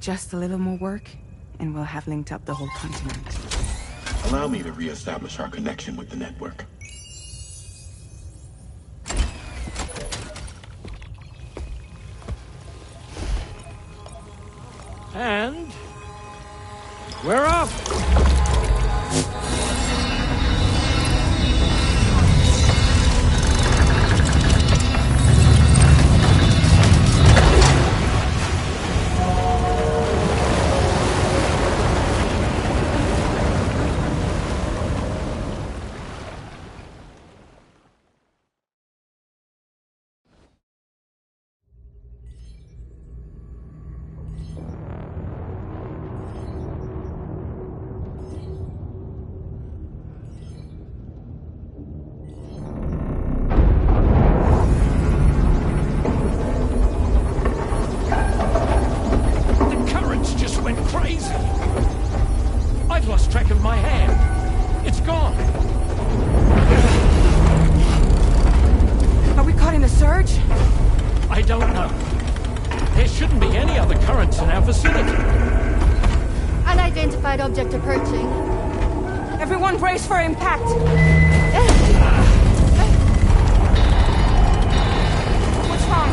Just a little more work, and we'll have linked up the whole continent. Allow me to reestablish our connection with the network. And we're off! Object approaching. Everyone brace for impact! What's wrong?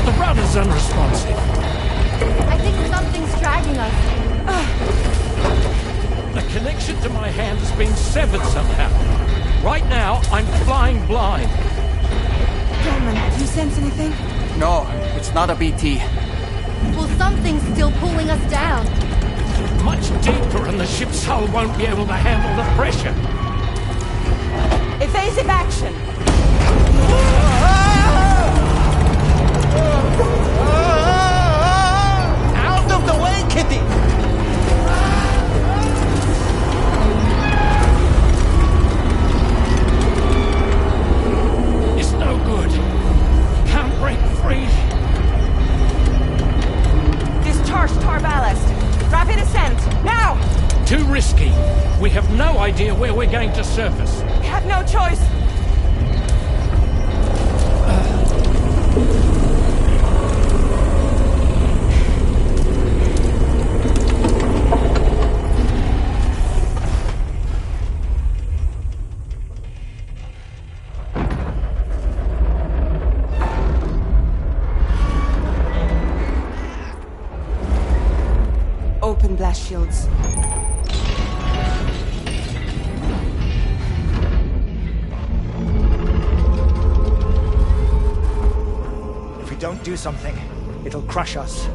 The rudder's unresponsive. I think something's dragging us. The connection to my hand has been severed somehow. Right now, I'm flying blind. Gentlemen, do you sense anything? No, it's not a BT. Well, something's still pulling us down. Much deeper, and the ship's hull won't be able to handle the pressure. Evasive action! Out of the way, Kitty! It's no good. Can't break free. Discharge tar ballast. Rapid ascent, now! Too risky. We have no idea where we're going to surface. We have no choice. Open blast shields. If we don't do something, it'll crush us.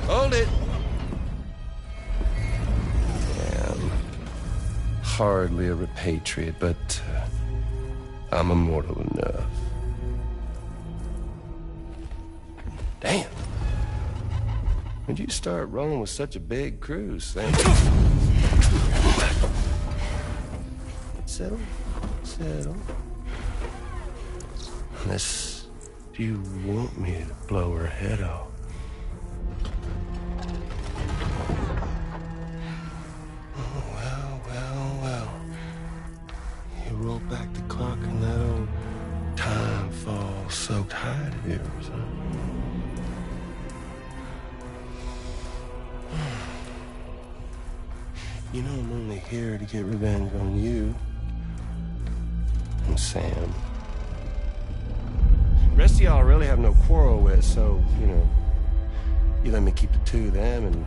Hold it! Yeah, I'm hardly a repatriate, but I'm immortal enough. Damn. When'd you start rolling with such a big crew, Sam? Settle. Unless you want me to blow her head off. Well. You roll back the clock and that old time fall soaked hide of yours, huh? You know I'm only here to get revenge on you. And Sam. The rest of y'all really have no quarrel with, so, you let me keep the two of them and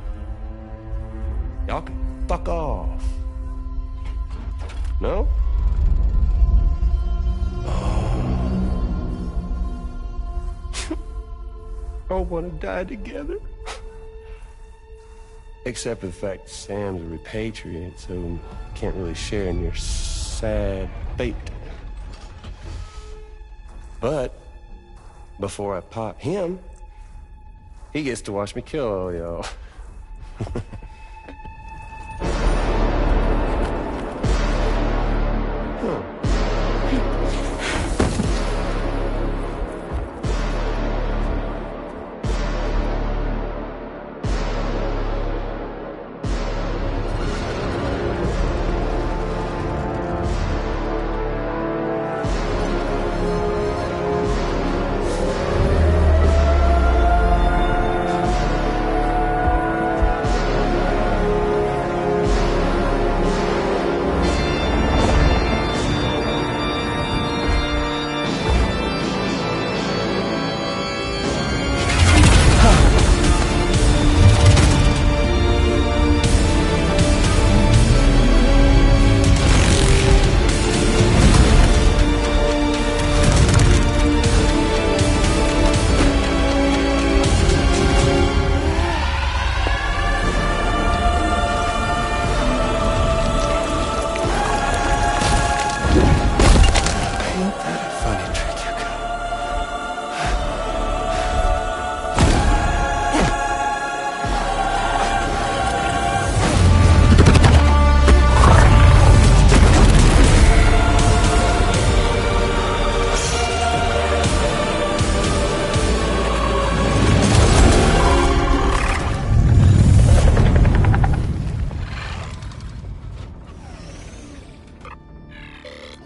y'all can fuck off. No? All want to die together. Except for the fact Sam's a repatriate, so can't really share in your sad fate. But before I pop him, He gets to watch me kill all y'all.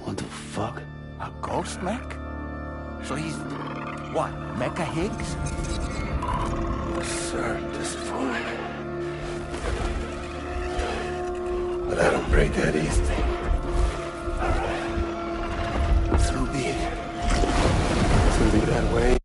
What the fuck? A ghost mech? So he's... what? Mecha Higgs? Sir, disappointed. But I don't break that easy. Alright. So be it. So be that way.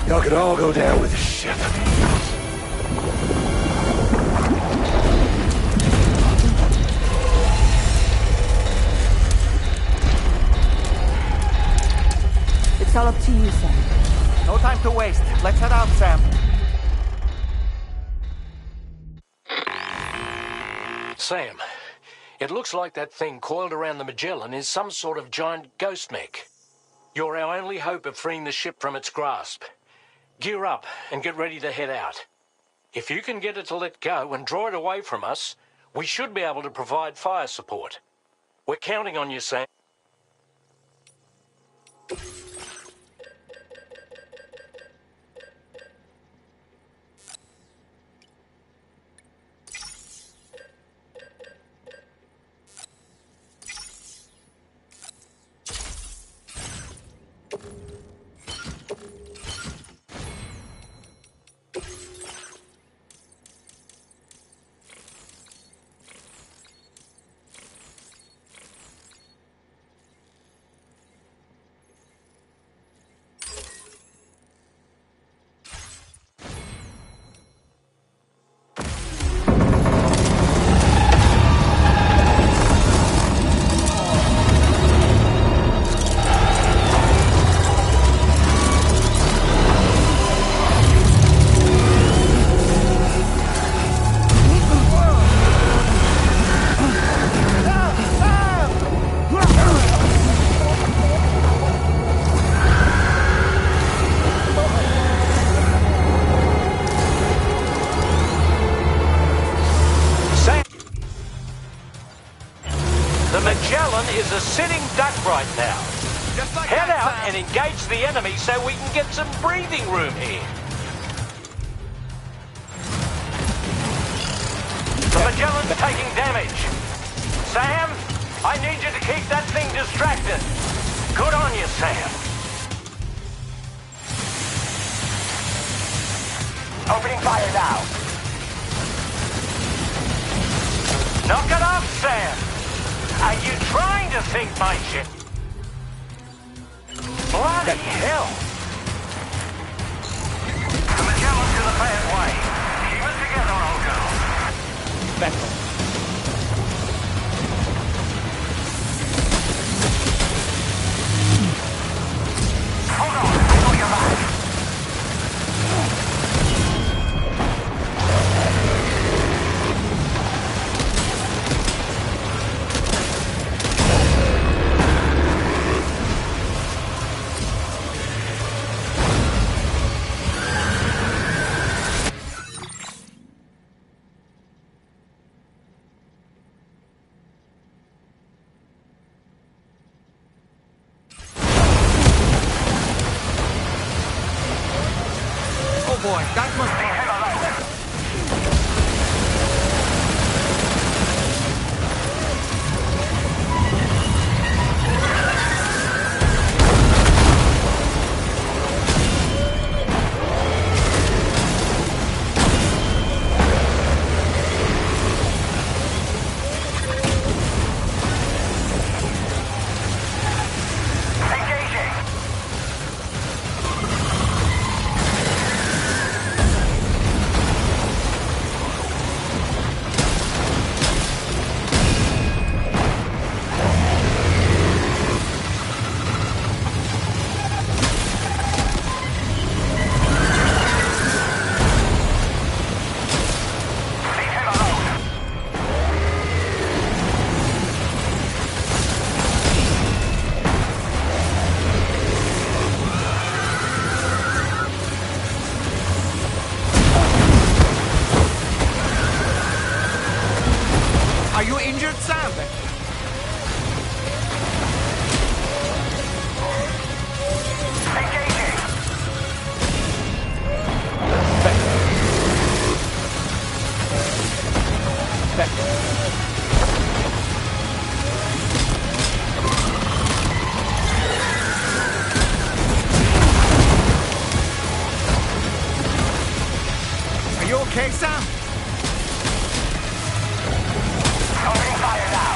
Y'all could all go down with the ship. It's all up to you, Sam. No time to waste. Let's head out, Sam. Sam, it looks like that thing coiled around the Magellan is some sort of giant ghost mech. You're our only hope of freeing the ship from its grasp. Gear up and get ready to head out. If you can get it to let go and draw it away from us, we should be able to provide fire support. We're counting on you, Sam. sitting duck right now. Just like Head that, out Sam. and engage the enemy so we can get some breathing room here. The Magellan's taking damage. Sam, I need you to keep that thing distracted. Good on you, Sam. Opening fire now. Knock it off, Sam. Are you trying to sink my ship? Bloody hell. The Magellan's in a bad way. Keep it together, old girl. Vessel. Hold on, I know you're back. Oh boy, that must be... Are you injured, Sam? Are you okay, Sam? Opening fire now.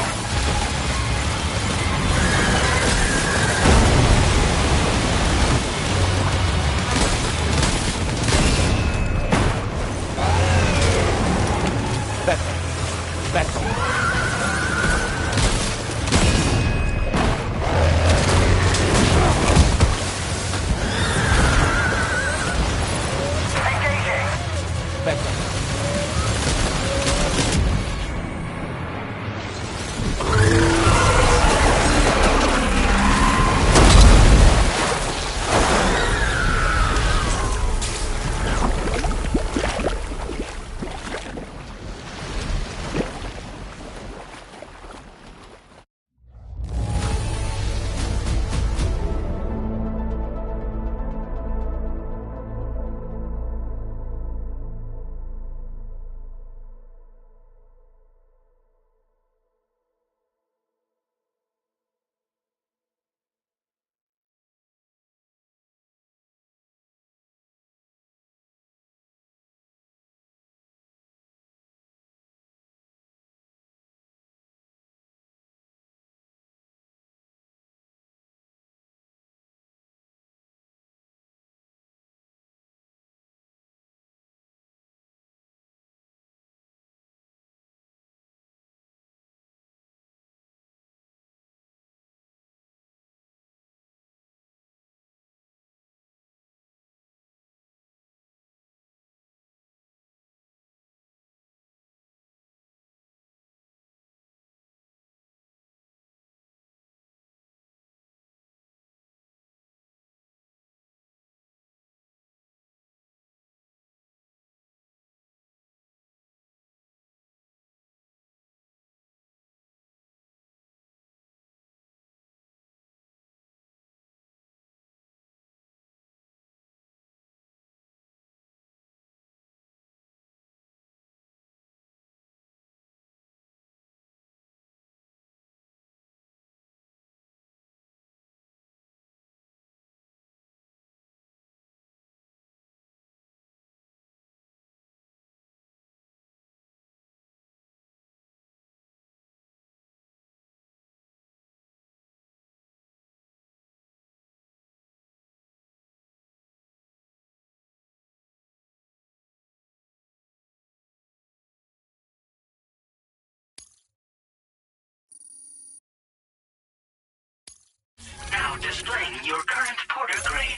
displaying your current porter grade.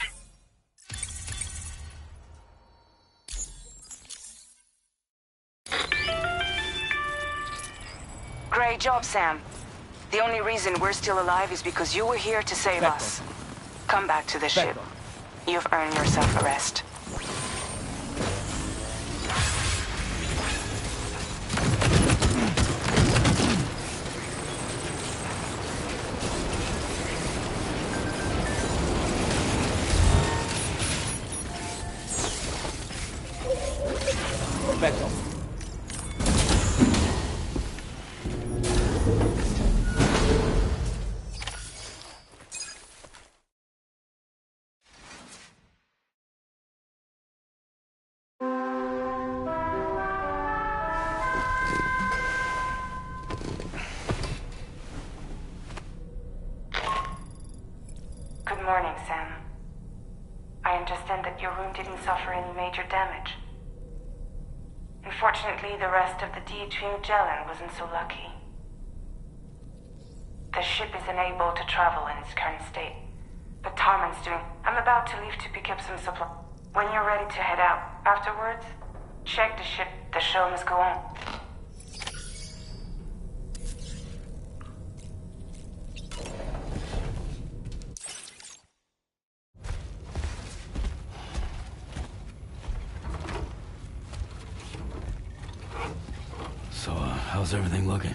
Great job, Sam. The only reason we're still alive is because you were here to save us. Come back to the ship. You've earned yourself a rest. Perfecto. Good morning, Sam. I understand that your room didn't suffer any major damage. Unfortunately, the rest of the DHV Magellan wasn't so lucky. The ship is unable to travel in its current state, but Tarman's doing... I'm about to leave to pick up some supply. When you're ready to head out, afterwards, check the ship. The show must go on. So, how's everything looking?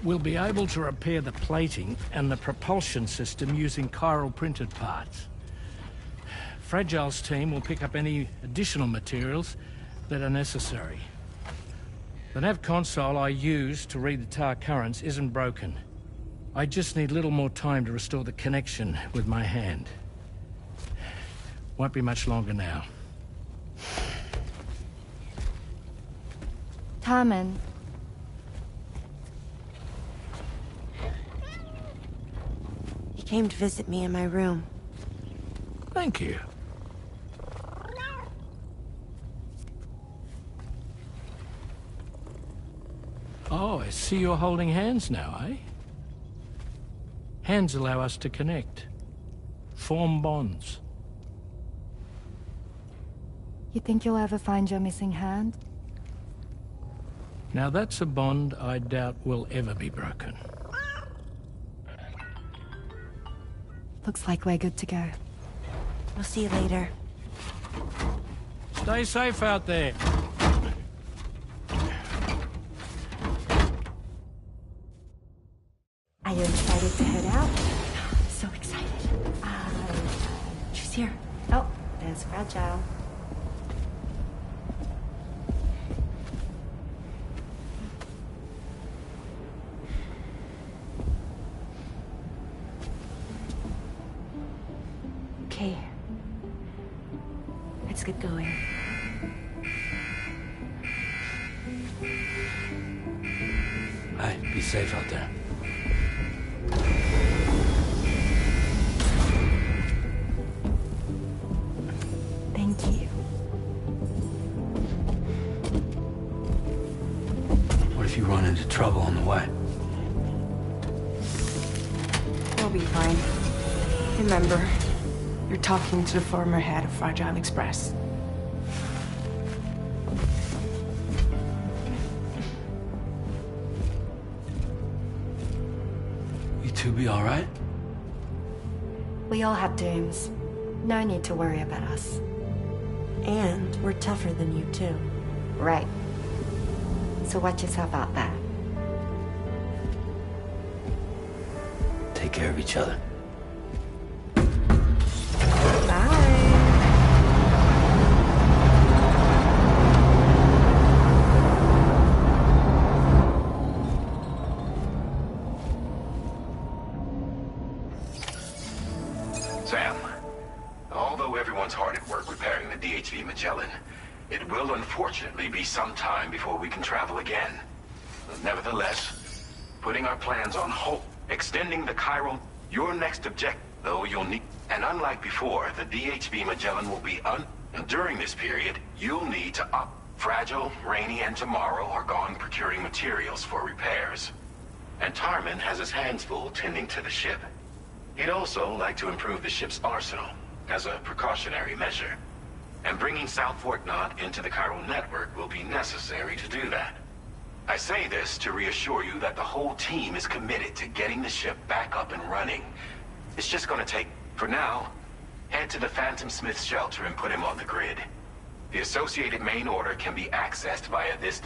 We'll be able to repair the plating and the propulsion system using chiral printed parts. Fragile's team will pick up any additional materials that are necessary. The nav console I use to read the tar currents isn't broken. I just need a little more time to restore the connection with my hand. Won't be much longer now. Tarman. He came to visit me in my room. Thank you. Oh, I see you're holding hands now, eh? Hands allow us to connect. Form bonds. You think you'll ever find your missing hand? Now that's a bond I doubt will ever be broken. Looks like we're good to go. We'll see you later. Stay safe out there. Are you excited to head out? So excited. She's here. Oh, there's Fragile. Okay. Let's get going. Hey, be safe out there. Thank you. What if you run into trouble on the way? We'll be fine. Remember, you're talking to the former head of Fragile Express. You two be all right? We all have dooms. No need to worry about us. And we're tougher than you, too. Right. So watch yourself out there. Take care of each other. Sam, although everyone's hard at work repairing the DHV Magellan, it will unfortunately be some time before we can travel again. Nevertheless, putting our plans on hold, extending the chiral, your next objective, though you'll need... And unlike before, the DHV Magellan will be and during this period, you'll need to up. Fragile, Rainy, and Tomorrow are gone procuring materials for repairs. And Tarman has his hands full tending to the ship. He'd also like to improve the ship's arsenal as a precautionary measure. And bringing South Fort Knot into the chiral network will be necessary to do that. I say this to reassure you that the whole team is committed to getting the ship back up and running. It's just gonna take, for now, head to the Phantom Smith's shelter and put him on the grid. The associated main order can be accessed via this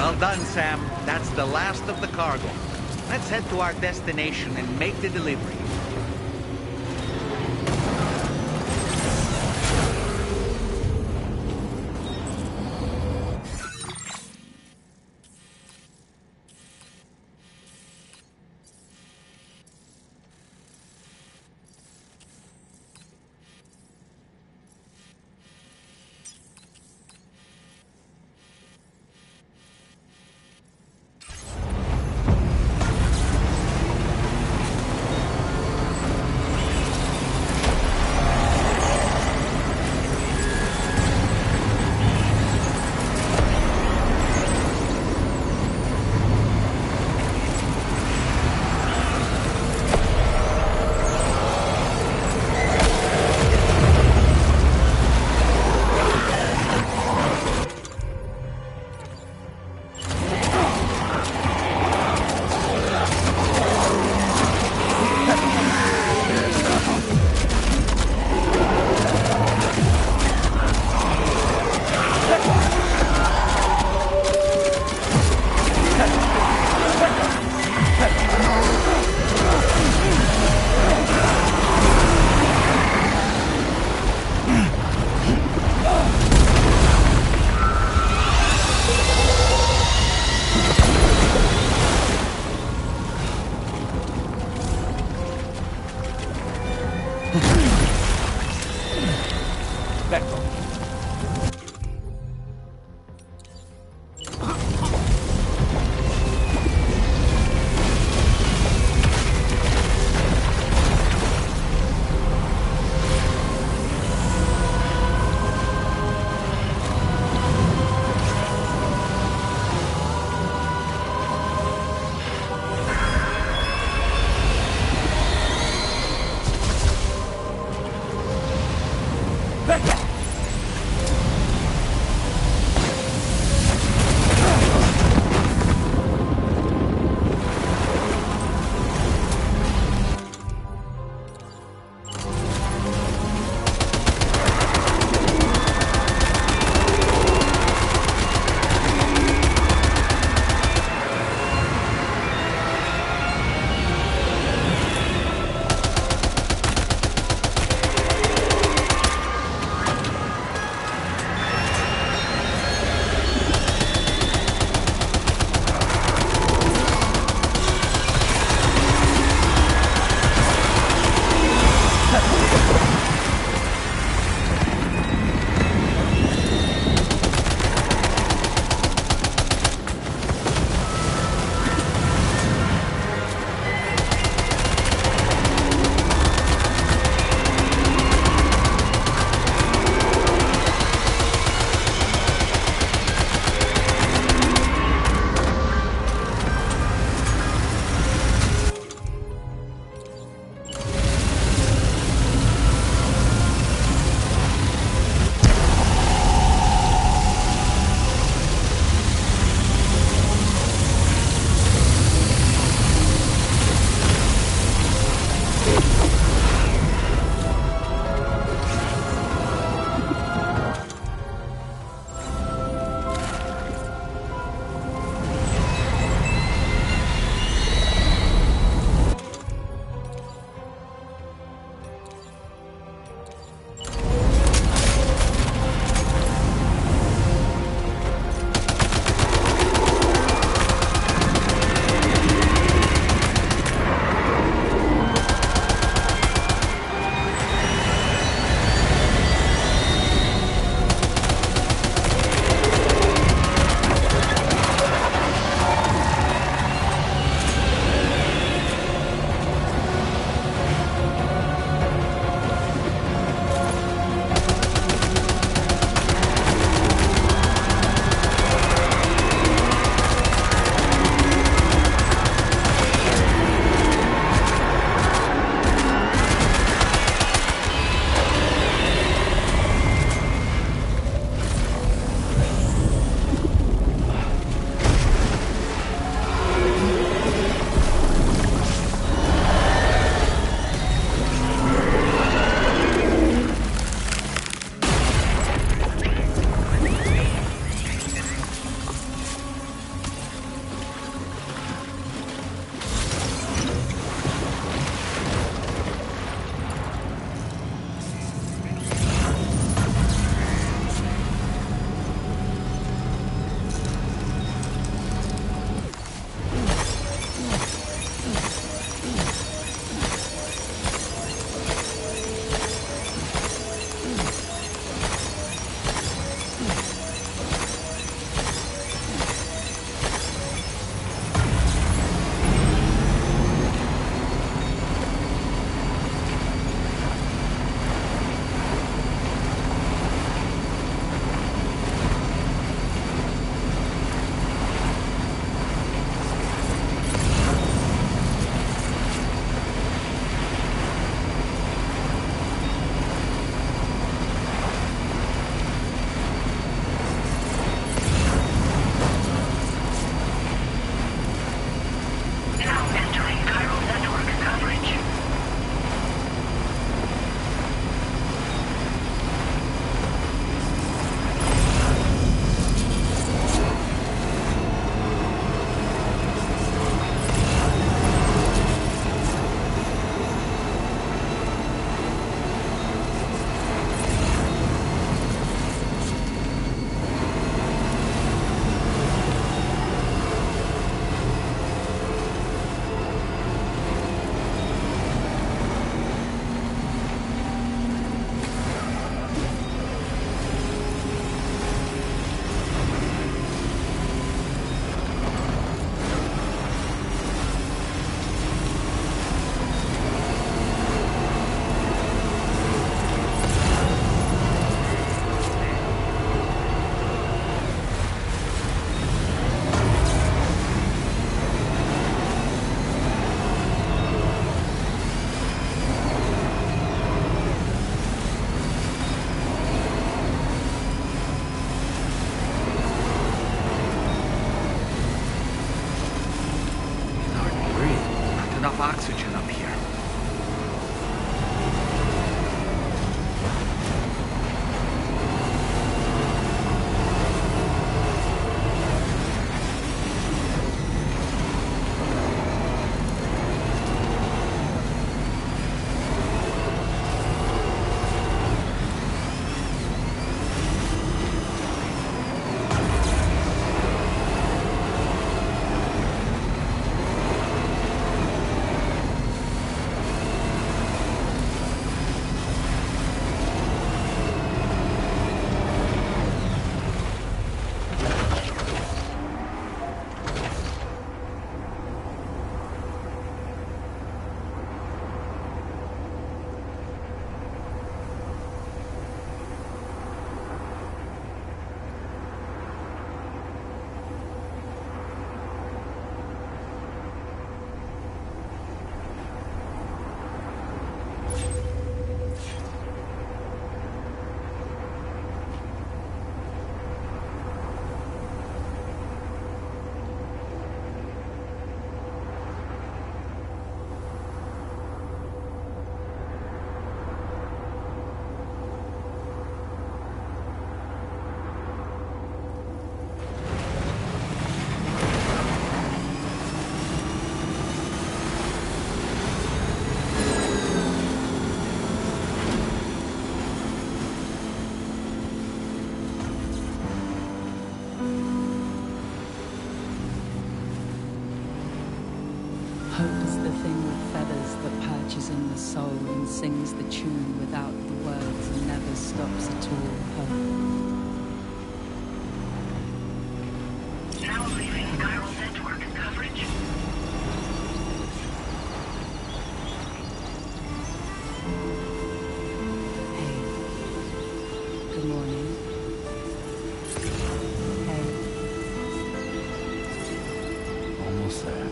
Well done, Sam. That's the last of the cargo. Let's head to our destination and make the delivery. enough oxygen up here. Hope is the thing with feathers that perches in the soul and sings the tune without the words and never stops at all. Hope. Now leaving chiral network coverage. Hey. Good morning. Hey. Almost there.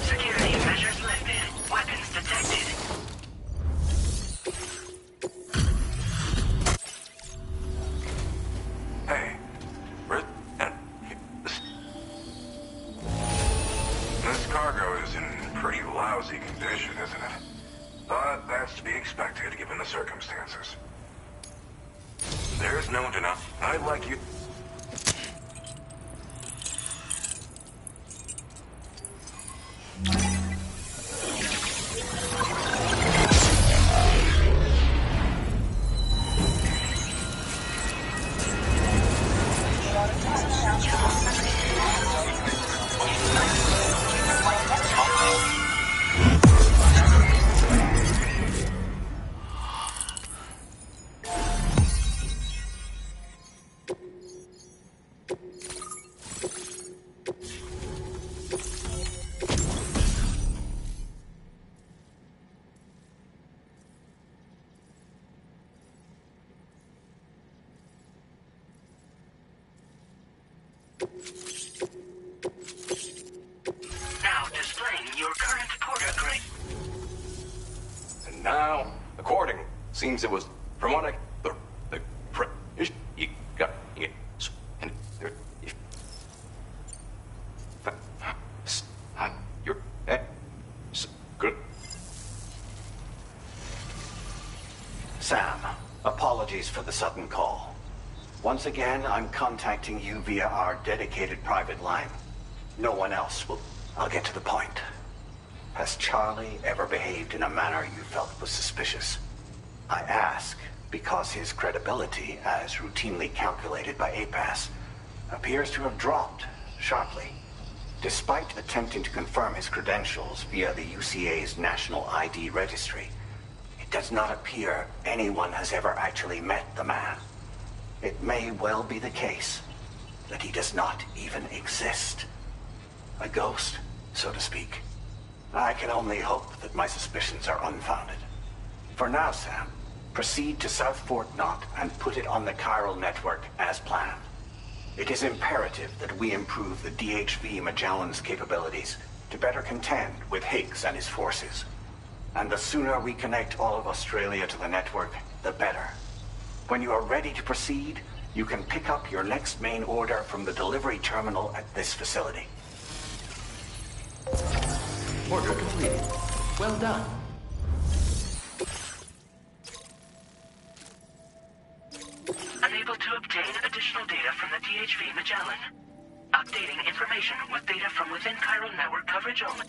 Security measures lifted. Weapons detected. Hey, this cargo is in pretty lousy condition, isn't it? But that's to be expected given the circumstances. There's no denying. I'd like you. Now displaying your current porter grade. And now, according, seems it was from what I you got and you're good. Sam, apologies for the sudden call. Once again, I'm contacting you via our dedicated private line. No one else will. I'll get to the point. Has Charlie ever behaved in a manner you felt was suspicious? I ask because his credibility, as routinely calculated by APAS, appears to have dropped sharply. Despite attempting to confirm his credentials via the UCA's National ID Registry, it does not appear anyone has ever actually met the man. It may well be the case that he does not even exist. A ghost, so to speak. I can only hope that my suspicions are unfounded. For now, Sam, proceed to South Fort Knott and put it on the chiral network as planned. It is imperative that we improve the DHV Magellan's capabilities to better contend with Higgs and his forces. And the sooner we connect all of Australia to the network, the better. When you are ready to proceed, you can pick up your next main order from the delivery terminal at this facility. Order completed. Well done. Unable to obtain additional data from the DHV Magellan. Updating information with data from within Chiral network coverage only.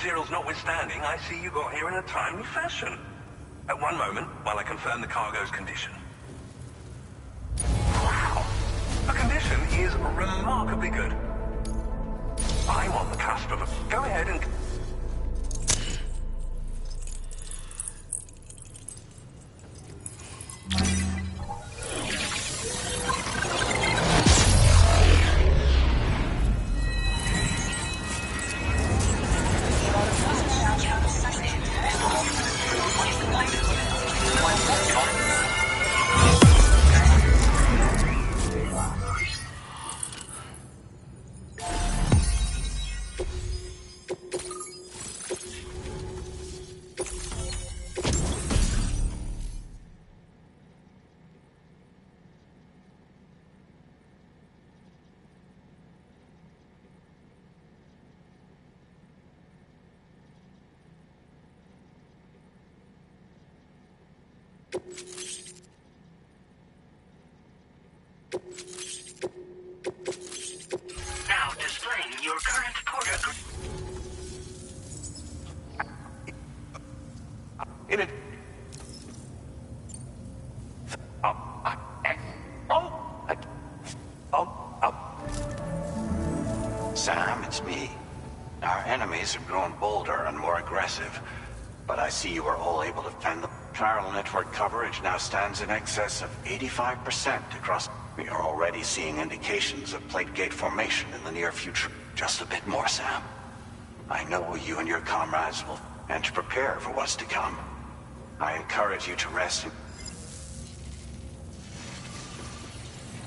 materials notwithstanding, I see you got here in a timely fashion. At one moment, while I confirm the cargo's condition. Wow! The condition is remarkably good. I'm on the cusp of a... Go ahead and... Now displaying your current port. In it. Sam, it's me. Our enemies have grown bolder and more aggressive, but I see you are all able to fend the chiral network coverage now stands in excess of 85% across. We are already seeing indications of plate gate formation in the near future. Just a bit more, Sam. I know you and your comrades will, and to prepare for what's to come. I encourage you to rest.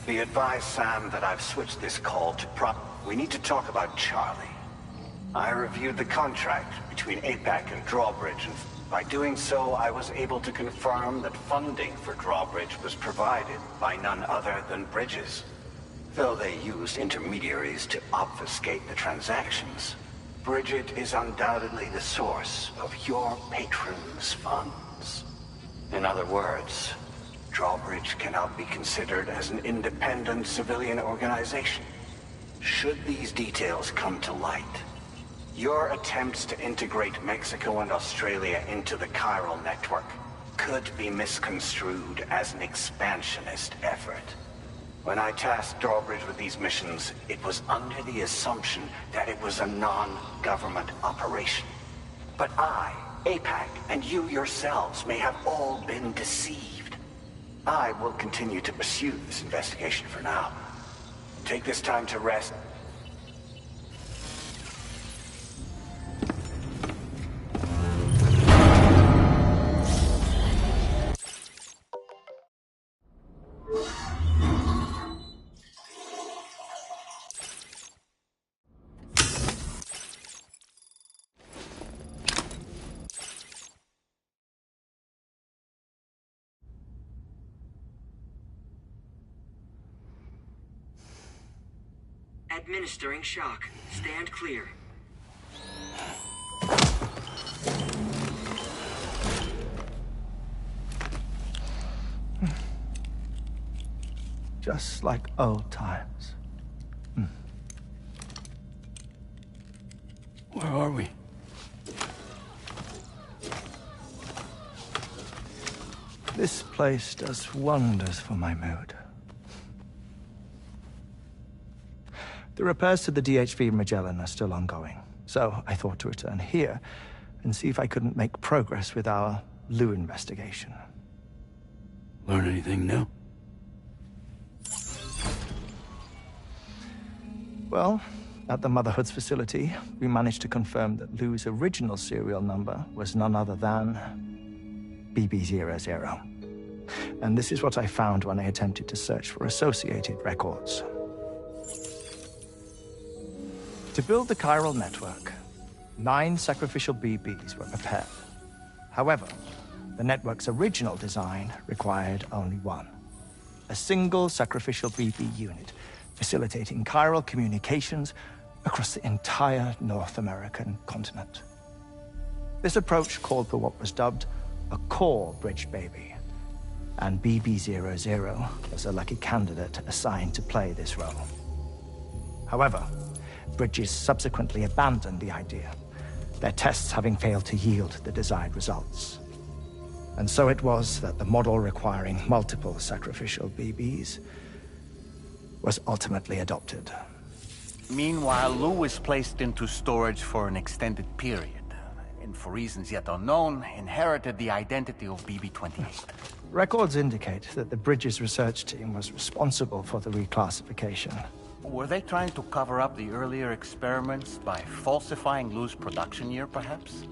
Be advised, Sam, that I've switched this call to We need to talk about Charlie. I reviewed the contract between APAC and Drawbridge, and by doing so, I was able to confirm that funding for Drawbridge was provided by none other than Bridges. Though they used intermediaries to obfuscate the transactions, Bridget is undoubtedly the source of your patrons' funds. In other words, Drawbridge cannot be considered as an independent civilian organization. Should these details come to light, your attempts to integrate Mexico and Australia into the chiral network could be misconstrued as an expansionist effort. When I tasked Drawbridge with these missions, it was under the assumption that it was a non-government operation. But I, APAC, and you yourselves may have all been deceived. I will continue to pursue this investigation for now. Take this time to rest. Administering shock. Stand clear. Just like old times. Where are we? This place does wonders for my mood. The repairs to the DHV Magellan are still ongoing, so I thought to return here and see if I couldn't make progress with our Lou investigation. Learn anything new? Well, at the Motherhood's facility, we managed to confirm that Lou's original serial number was none other than BB00. And this is what I found when I attempted to search for associated records. To build the chiral network, 9 sacrificial BBs were prepared. However, the network's original design required only 1. A single sacrificial BB unit, facilitating chiral communications across the entire North American continent. This approach called for what was dubbed a core bridge baby, and BB00 was a lucky candidate assigned to play this role. However, Bridges subsequently abandoned the idea, their tests having failed to yield the desired results. And so it was that the model requiring multiple sacrificial BBs was ultimately adopted. Meanwhile, Lou was placed into storage for an extended period, and for reasons yet unknown, inherited the identity of BB-28. Records indicate that the Bridges research team was responsible for the reclassification. Were they trying to cover up the earlier experiments by falsifying Lou's production year, perhaps?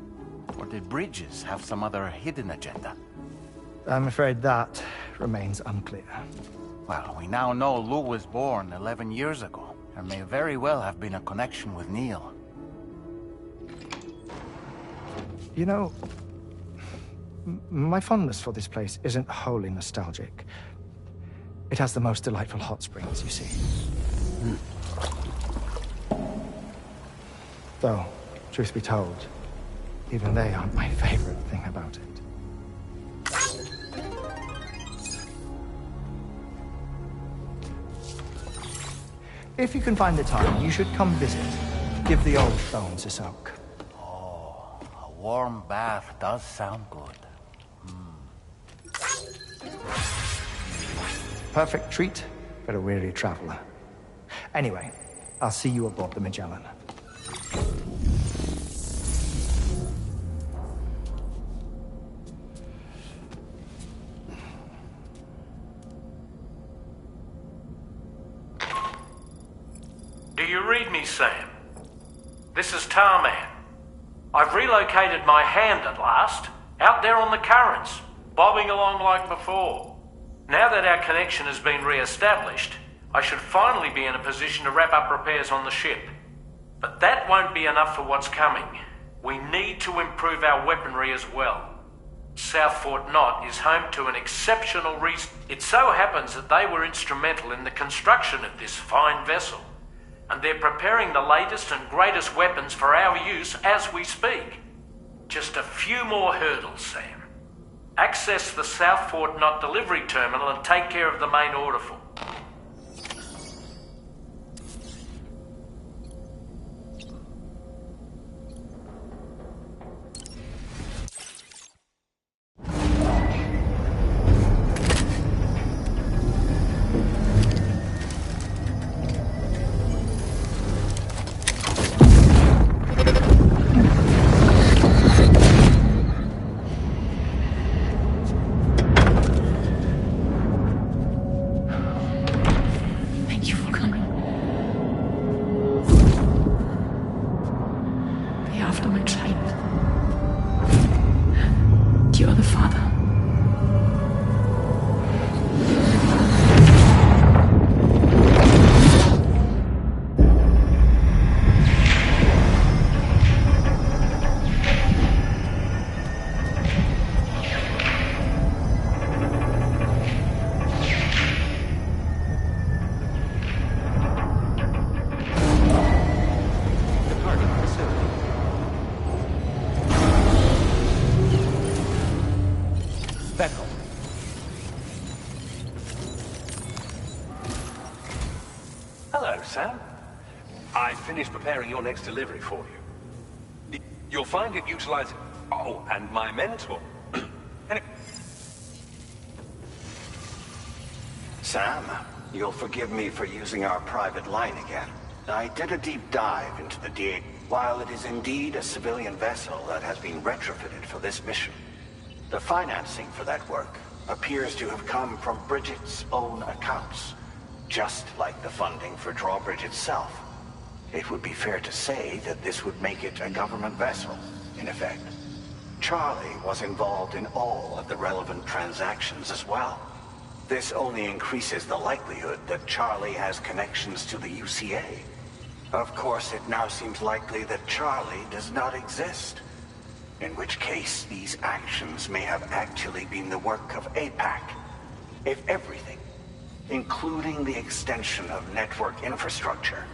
Or did Bridges have some other hidden agenda? I'm afraid that remains unclear. Well, we now know Lou was born 11 years ago. There may very well have been a connection with Neil. You know, my fondness for this place isn't wholly nostalgic. It has the most delightful hot springs, you see. Though, truth be told, even they aren't my favorite thing about it. If you can find the time, you should come visit. Give the old bones a soak. Oh, a warm bath does sound good. Perfect treat for a weary traveler. Anyway, I'll see you aboard the Magellan. Do you read me, Sam? This is Tarman. I've relocated my hand at last, out there on the currents, bobbing along like before. Now that our connection has been re-established, I should finally be in a position to wrap up repairs on the ship. But that won't be enough for what's coming. We need to improve our weaponry as well. South Fort Knot is home to an exceptional It so happens that they were instrumental in the construction of this fine vessel, and they're preparing the latest and greatest weapons for our use as we speak. Just a few more hurdles, Sam. Access the South Fort Knot delivery terminal and take care of the main order form. Hello, Sam. I finished preparing your next delivery for you. You'll find it utilizing... Oh, and my mentor. Sam, you'll forgive me for using our private line again. I did a deep dive into the D8. While it is indeed a civilian vessel that has been retrofitted for this mission, the financing for that work appears to have come from Bridget's own accounts, just like the funding for Drawbridge itself. It would be fair to say that this would make it a government vessel, in effect. Charlie was involved in all of the relevant transactions as well. This only increases the likelihood that Charlie has connections to the UCA. Of course, it now seems likely that Charlie does not exist. In which case, these actions may have actually been the work of APAC. If everything, including the extension of network infrastructure,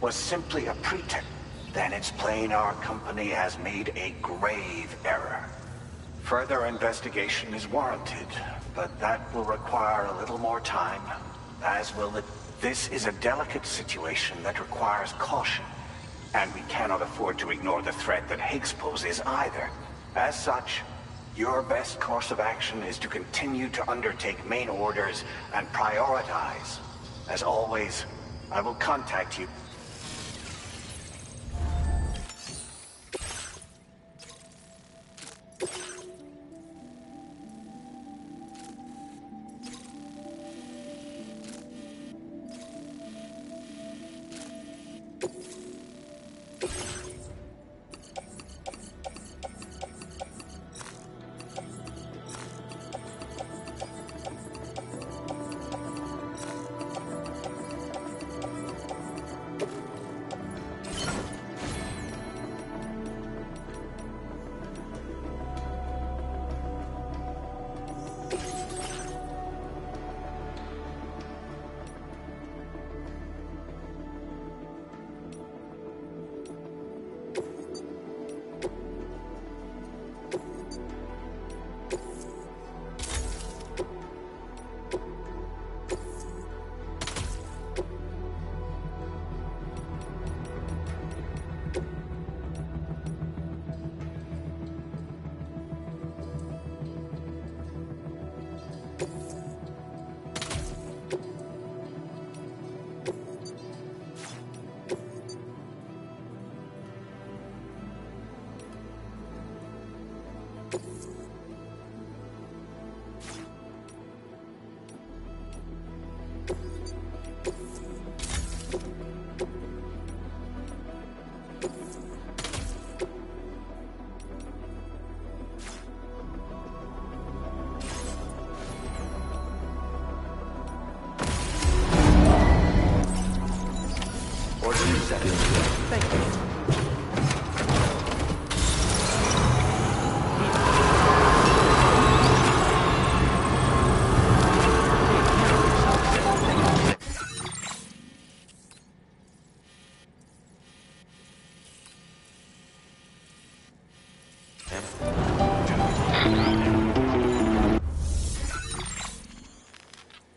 was simply a pretext, then it's plain our company has made a grave error. Further investigation is warranted, but that will require a little more time, as will the... This is a delicate situation that requires caution, And we cannot afford to ignore the threat that Higgs poses either. As such, your best course of action is to continue to undertake main orders and prioritize. As always, I will contact you.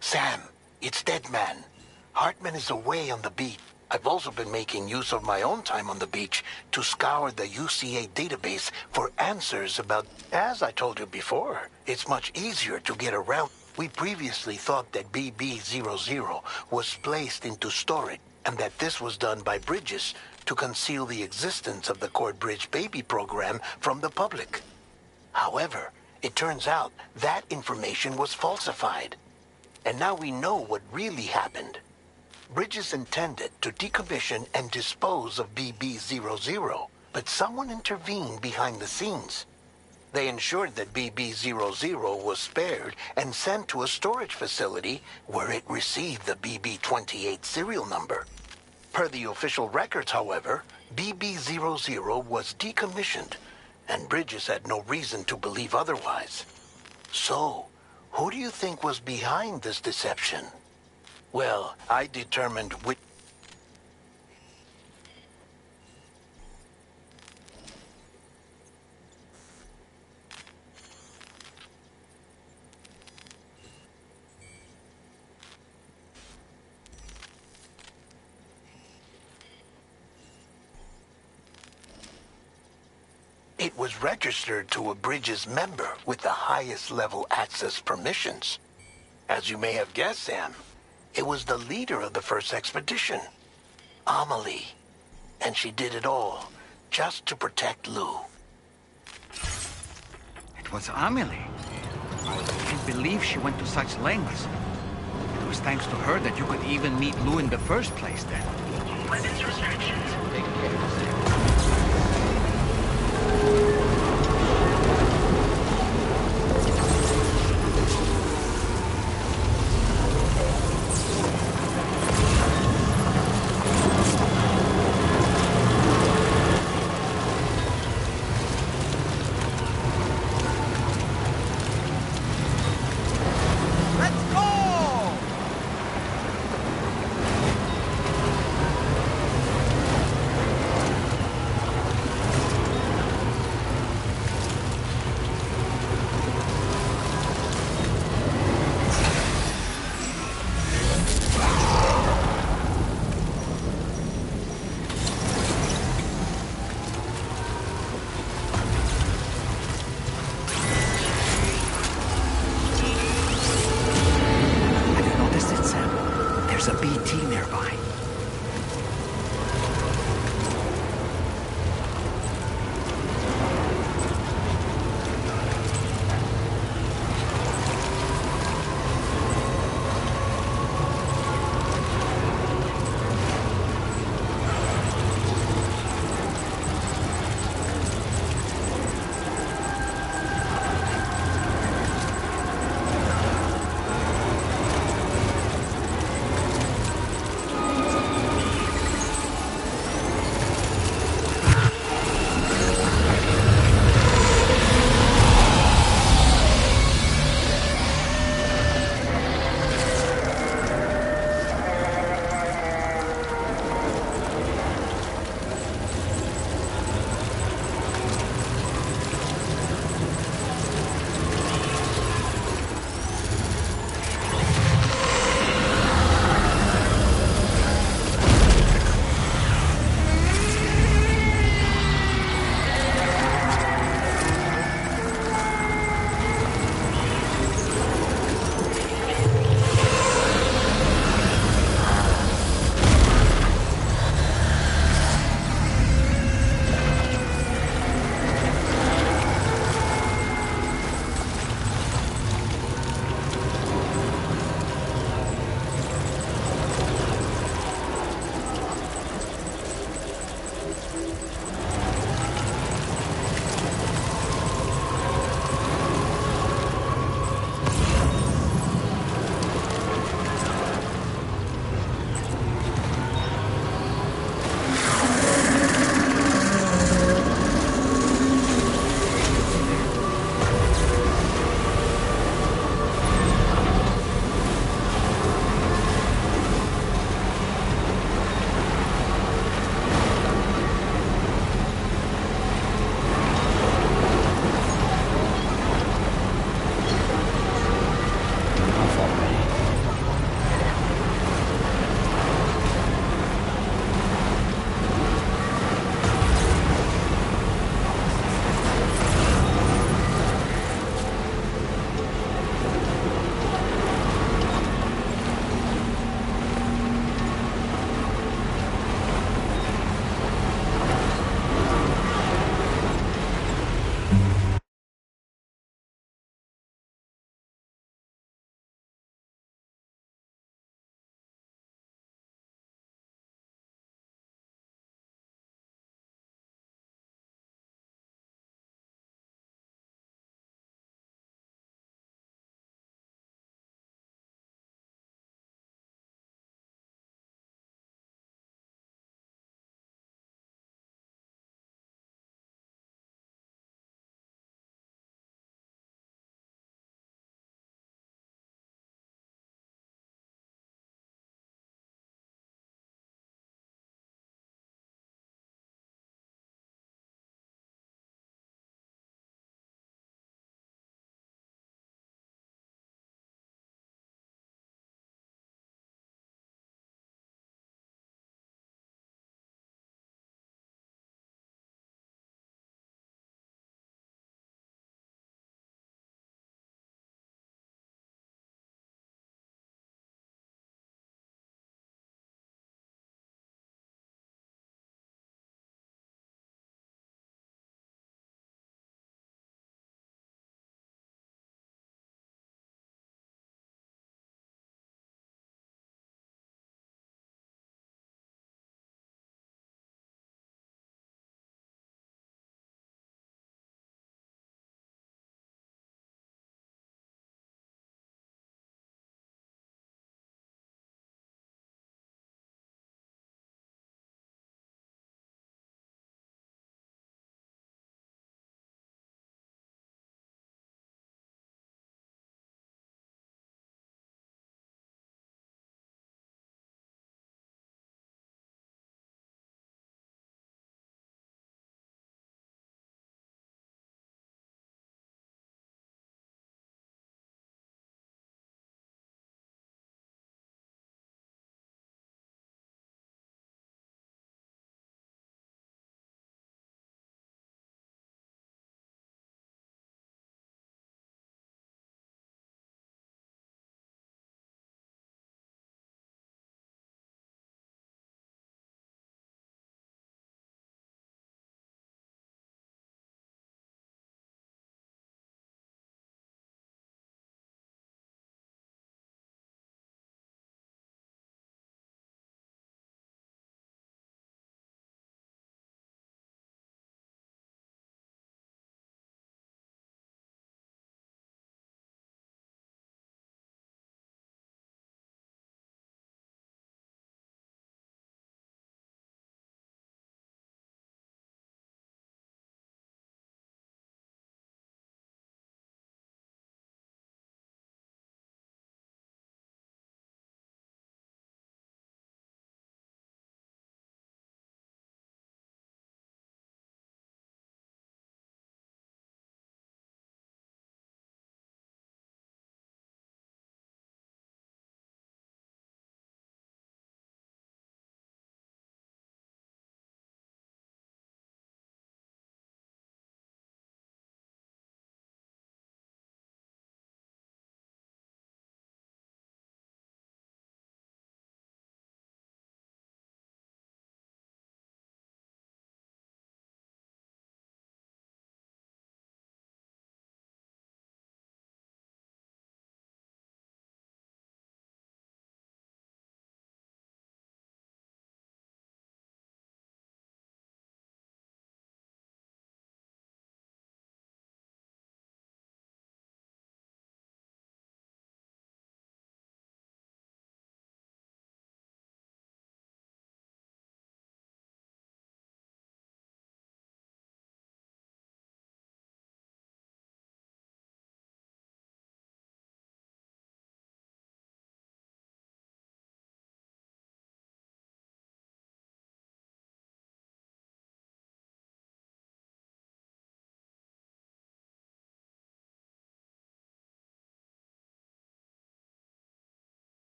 Sam, it's Deadman. Hartman is away on the beat. I've also been making use of my own time on the beach to scour the UCA database for answers about... As I told you before, it's much easier to get around. We previously thought that BB-00 was placed into storage, and that this was done by Bridges to conceal the existence of the Cord Bridge Baby program from the public. However, it turns out that information was falsified. And now we know what really happened. Bridges intended to decommission and dispose of BB-00, but someone intervened behind the scenes. They ensured that BB-00 was spared and sent to a storage facility where it received the BB-28 serial number. Per the official records, however, BB-00 was decommissioned, and Bridges had no reason to believe otherwise. So, who do you think was behind this deception? Well, I determined which... It was registered to a Bridges member with the highest level access permissions. As you may have guessed, Sam, it was the leader of the first expedition, Amelie. And she did it all just to protect Lou. It was Amelie. I can't believe she went to such lengths. It was thanks to her that you could even meet Lou in the first place then. Weapons restrictions. There's a BT nearby.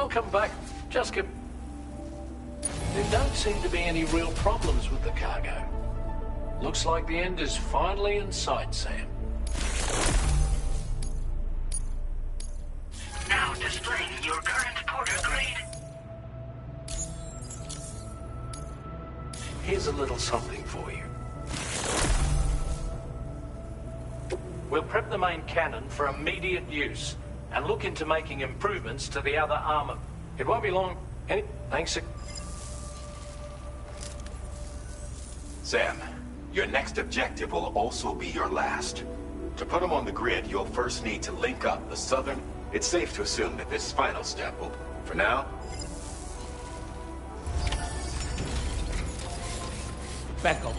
Welcome back. Just give... There don't seem to be any real problems with the cargo. Looks like the end is finally in sight, Sam. Now displaying your current porter grade. Here's a little something for you. We'll prep the main cannon for immediate use and look into making improvements to the other armor. It won't be long. Thanks. Sam, your next objective will also be your last. To put them on the grid, you'll first need to link up the southern... It's safe to assume that this final step will... For now... Back up.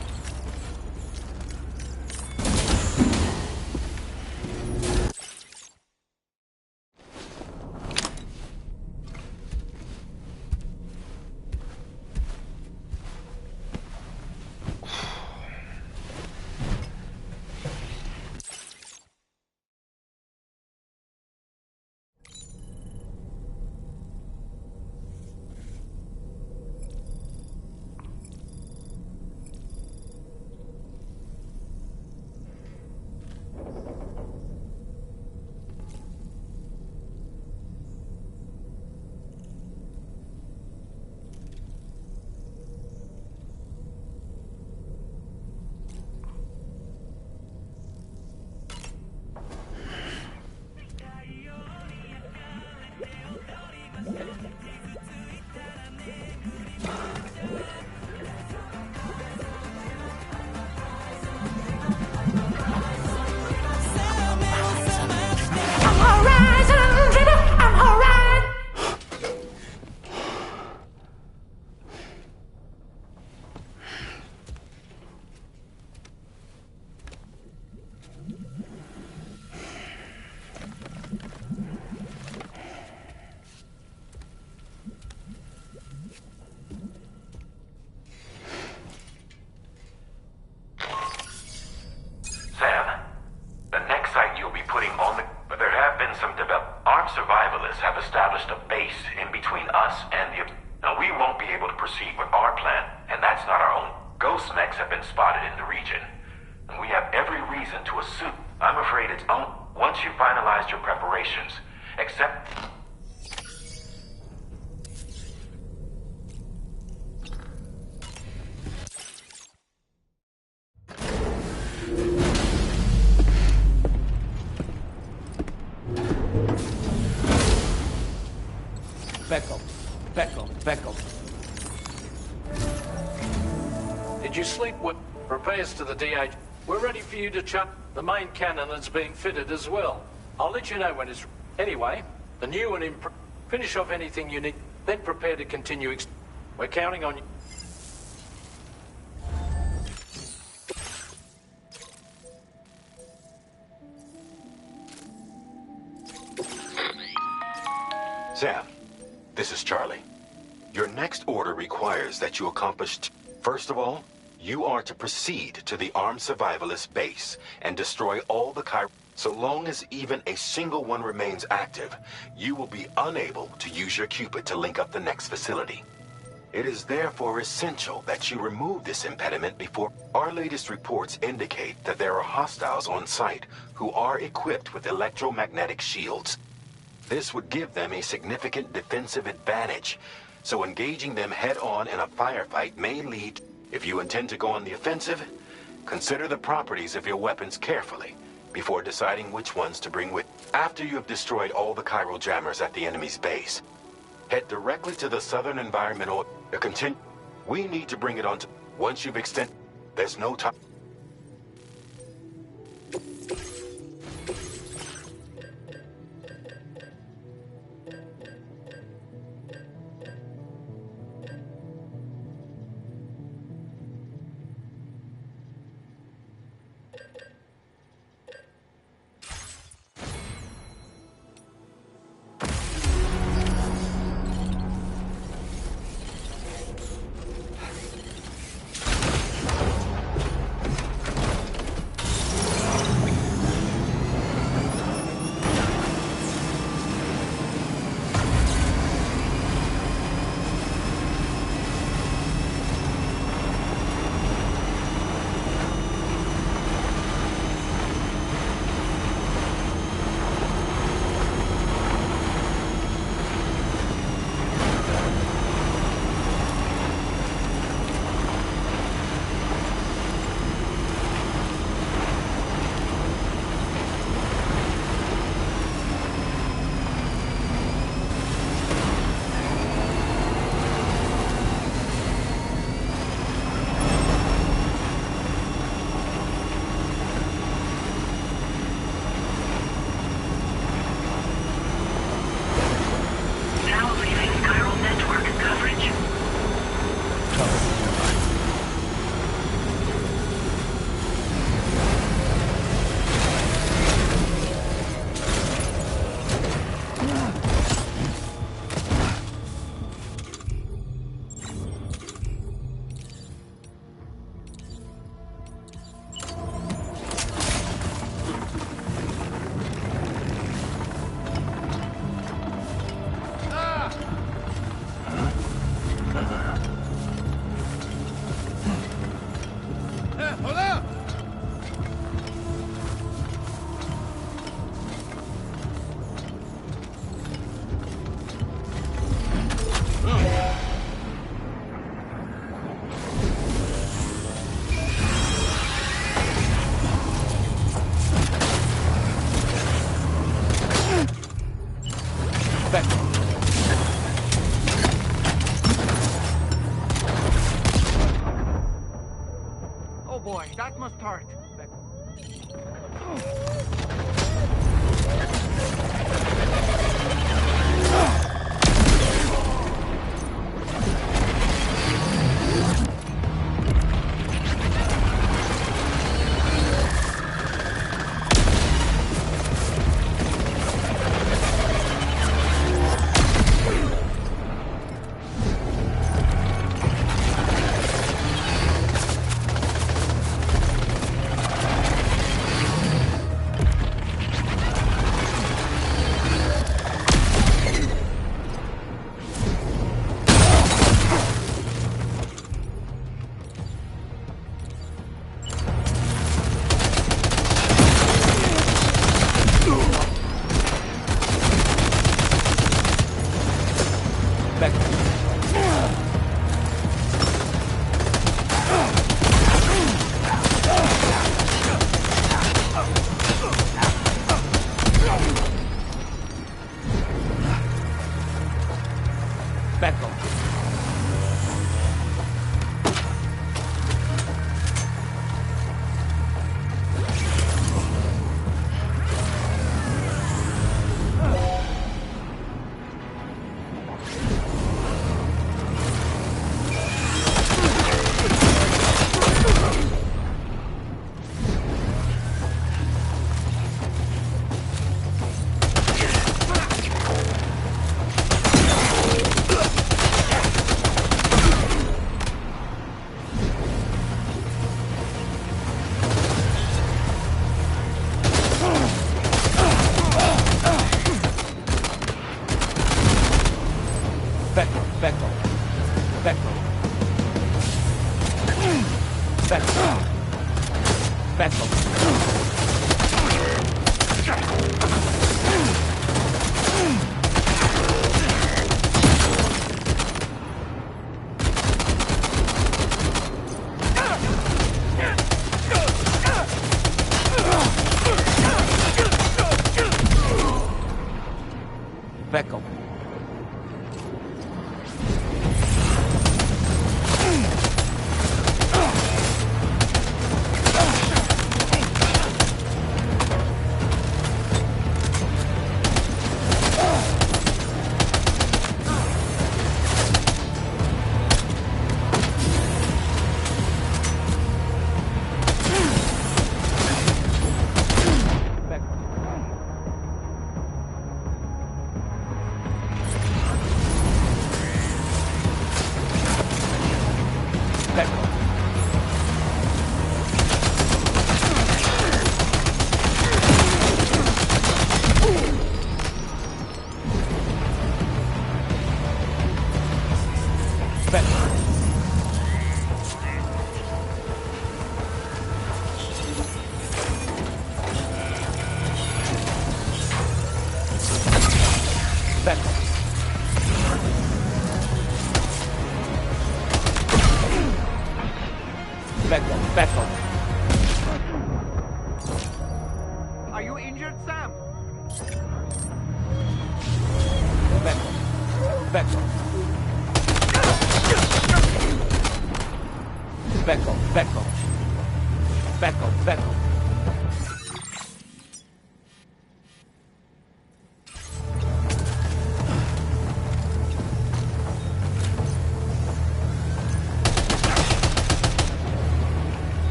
have established a base in between us and the... Now, we won't be able to proceed with our plan, and that's not our own. Ghost mechs have been spotted in the region, and we have every reason to assume... I'm afraid it's on... Once you've finalized your preparations, except... Back up. Did you sleep with repairs to the DH? We're ready for you to chuck. The main cannon is being fitted as well. I'll let you know when it's... Anyway, the new and finish off anything you need, then prepare to continue. We're counting on you. Sam, this is Charlie. Your next order requires that you accomplish... First of all, you are to proceed to the armed survivalist base and destroy all the So long as even a single one remains active, you will be unable to use your Cupid to link up the next facility. It is therefore essential that you remove this impediment before... Our latest reports indicate that there are hostiles on site who are equipped with electromagnetic shields. This would give them a significant defensive advantage, so engaging them head-on in a firefight may lead... If you intend to go on the offensive, consider the properties of your weapons carefully before deciding which ones to bring with. After you have destroyed all the chiral jammers at the enemy's base, head directly to the southern environmental... We need to bring it on to... Once you've extended... There's no time... Oh boy, that must hurt. Are you injured, Sam? Back off. Back off. Back off. Back off. Back off. Back off.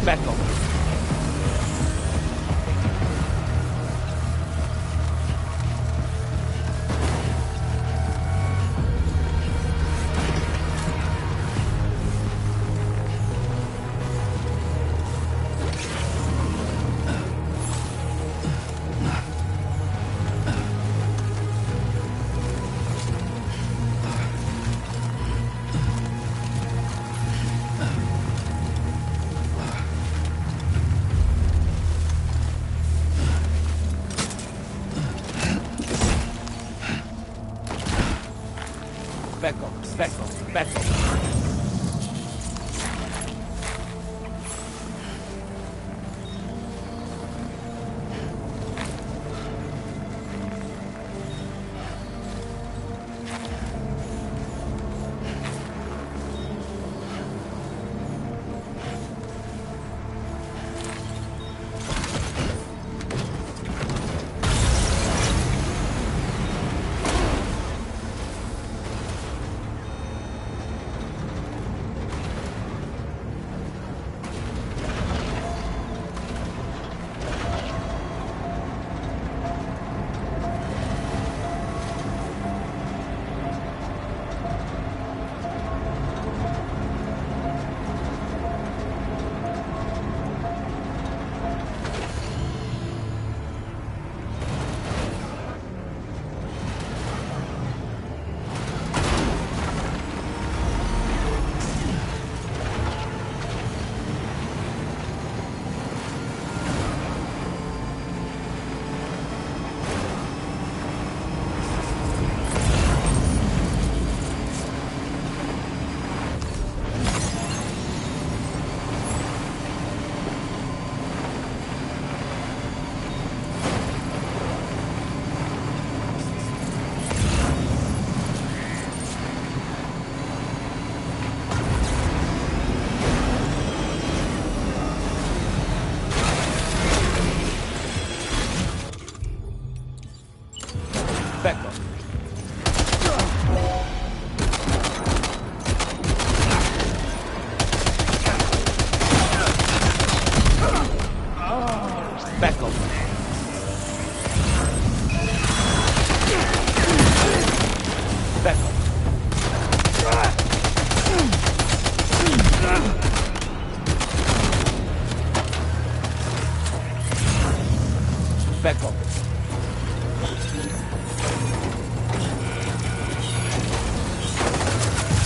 Back off. Back off, back off, back off. Becco.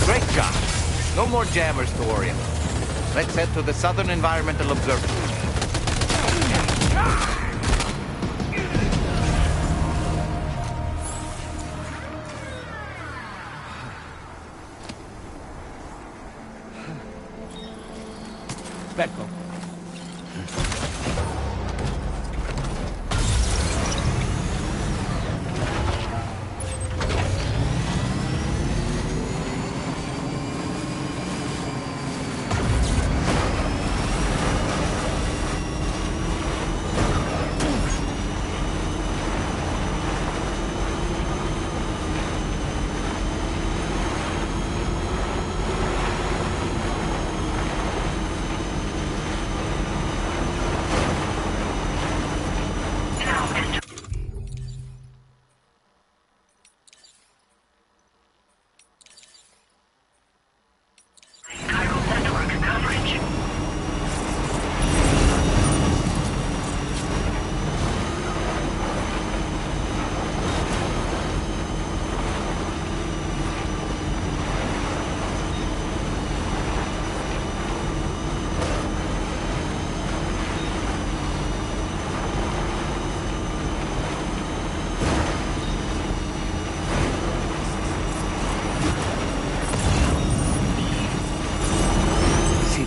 Great job. No more jammers to worry about. Let's head to the Southern Environmental Observatory. Becco.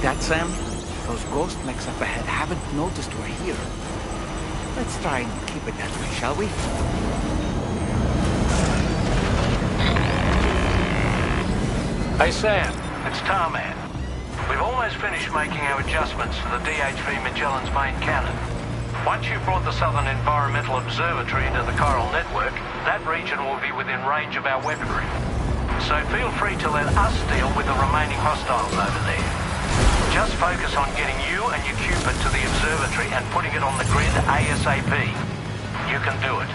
That, Sam? Those ghost mechs up ahead haven't noticed we're here. Let's try and keep it that way, shall we? Hey, Sam. It's Tarman. We've almost finished making our adjustments to the DHV Magellan's main cannon. Once you've brought the Southern Environmental Observatory into the chiral network, that region will be within range of our weaponry. So feel free to let us deal with the remaining hostiles over there. Just focus on getting you and your Cupid to the observatory and putting it on the grid ASAP. You can do it.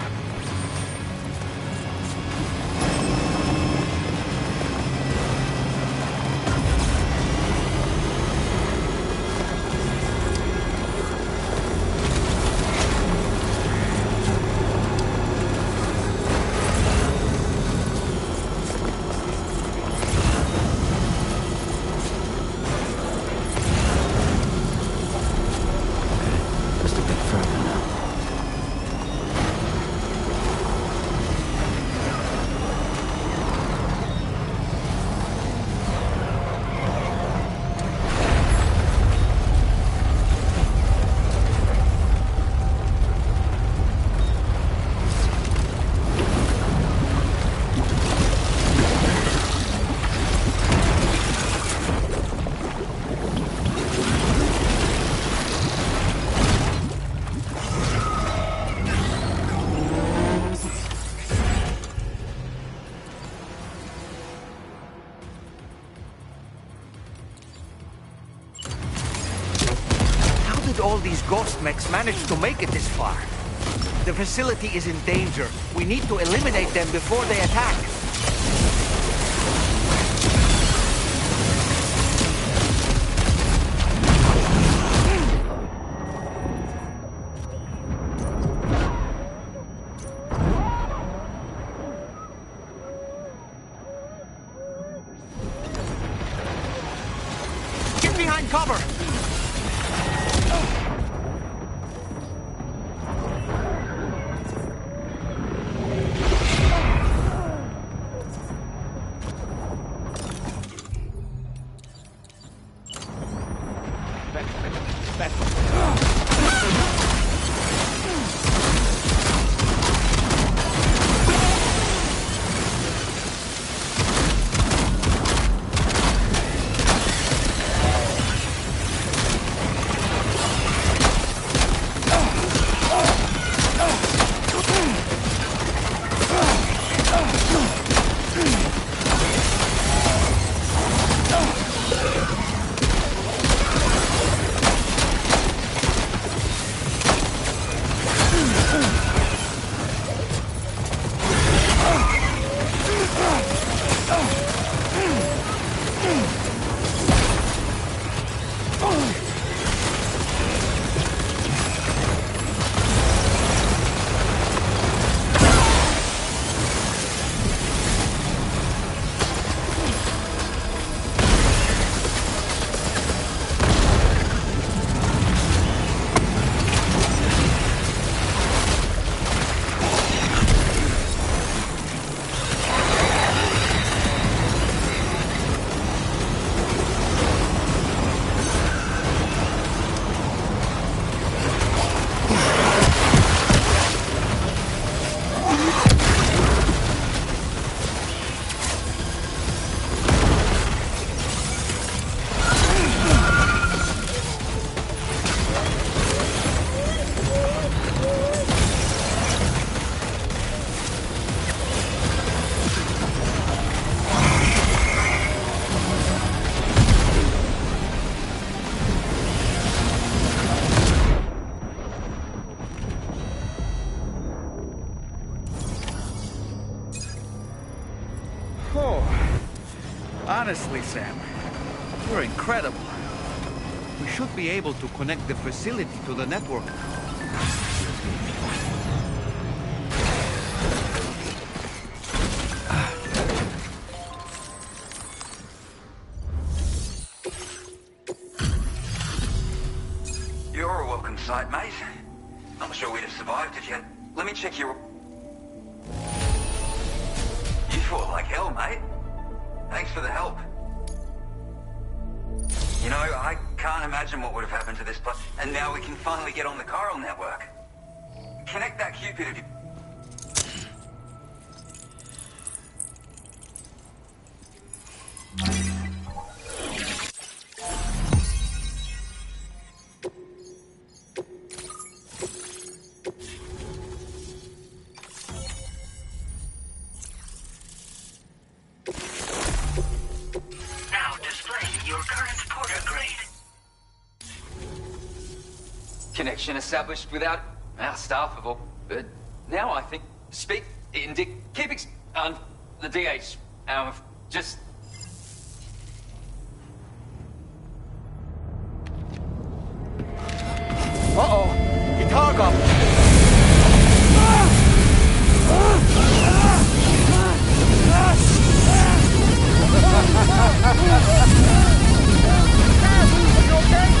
All these ghost mechs managed to make it this far. The facility is in danger. We need to eliminate them before they attack. Get behind cover! Honestly, Sam, you're incredible. We should be able to connect the facility to the network. You're a welcome sight, mate. Not sure we'd have survived if you had... Let me check your... You fought like hell, mate. Thanks for the help. You know, I can't imagine what would have happened to this place. And now we can finally get on the chiral network. Connect that Cupid if you... Connection established without our staff of all. But now I think speak in keep the DH. Just. Uh-oh! Guitar goblin! Are you okay?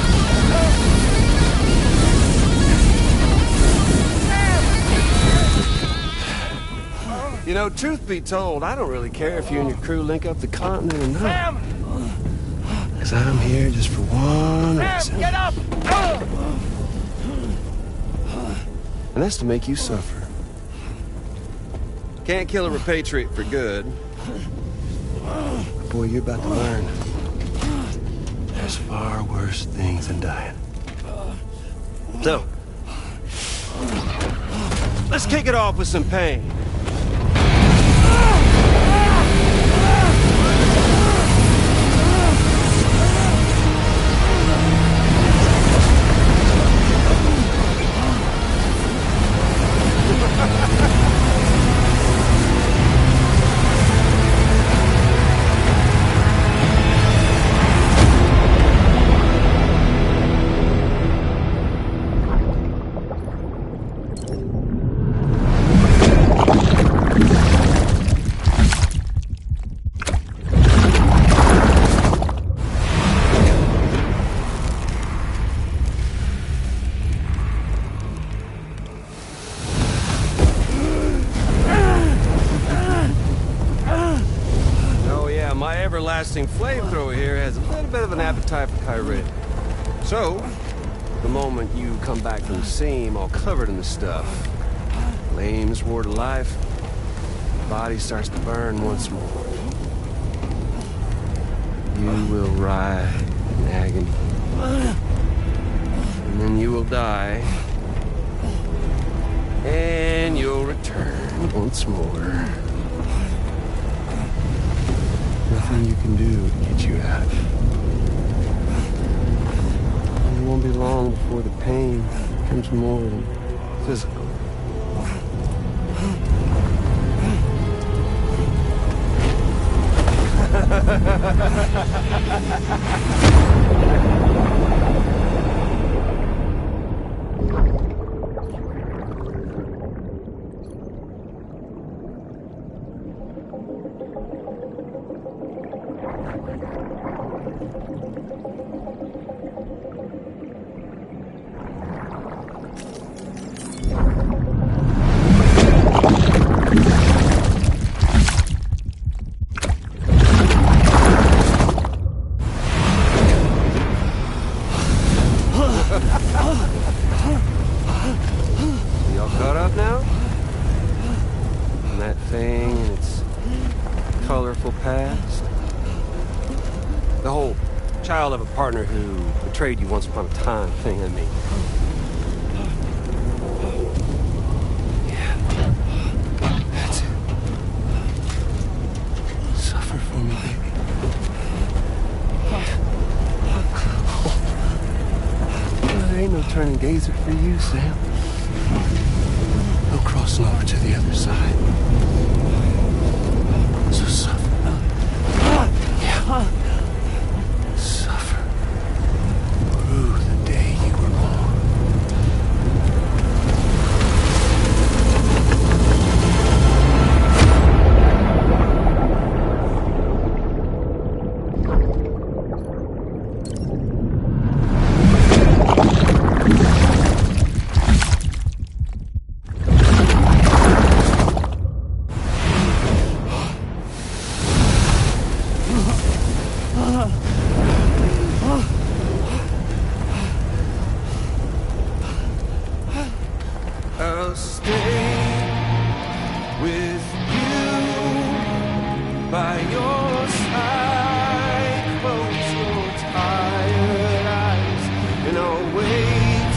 You know, truth be told, I don't really care if you and your crew link up the continent or not. Sam! Because I'm here just for one reason. Get up! And that's to make you suffer. Can't kill a repatriate for good. But boy, you're about to learn. There's far worse things than dying. So, let's kick it off with some pain. Everlasting flamethrower here has a little bit of an appetite for Kyrie. So, the moment you come back from the seam all covered in the stuff, flames roar to life, the body starts to burn once more. You will writhe in agony. And then you will die. And you'll return once more. Nothing you can do to get you out of it. And it won't be long before the pain becomes more than physical. Y'all caught up now? On that thing and its colorful past? The whole child of a partner who betrayed you once upon a time thing, I mean. Yeah. That's it. Suffer for me, baby. There ain't no turning gazer for you, Sam. No crossing over to the other side. So suffer. Yeah. Suffer through the day you were born. I'll stay with you by your side. Close your tired eyes, and I'll wait.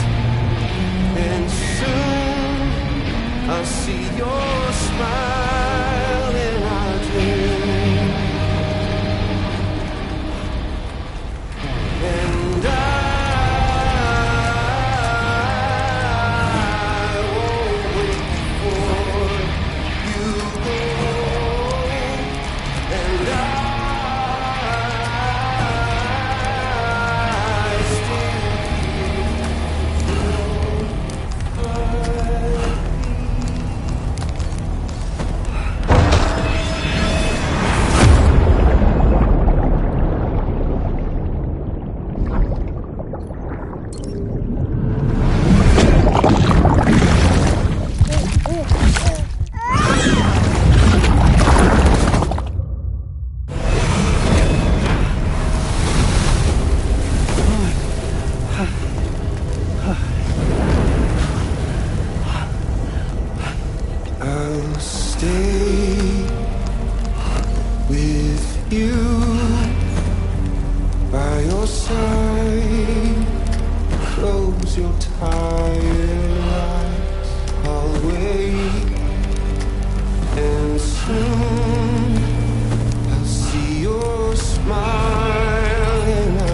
And soon I'll see your smile in our dream. And I'll stay with you by your side. Close your tired eyes. I'll wait, and soon I'll see your smile in our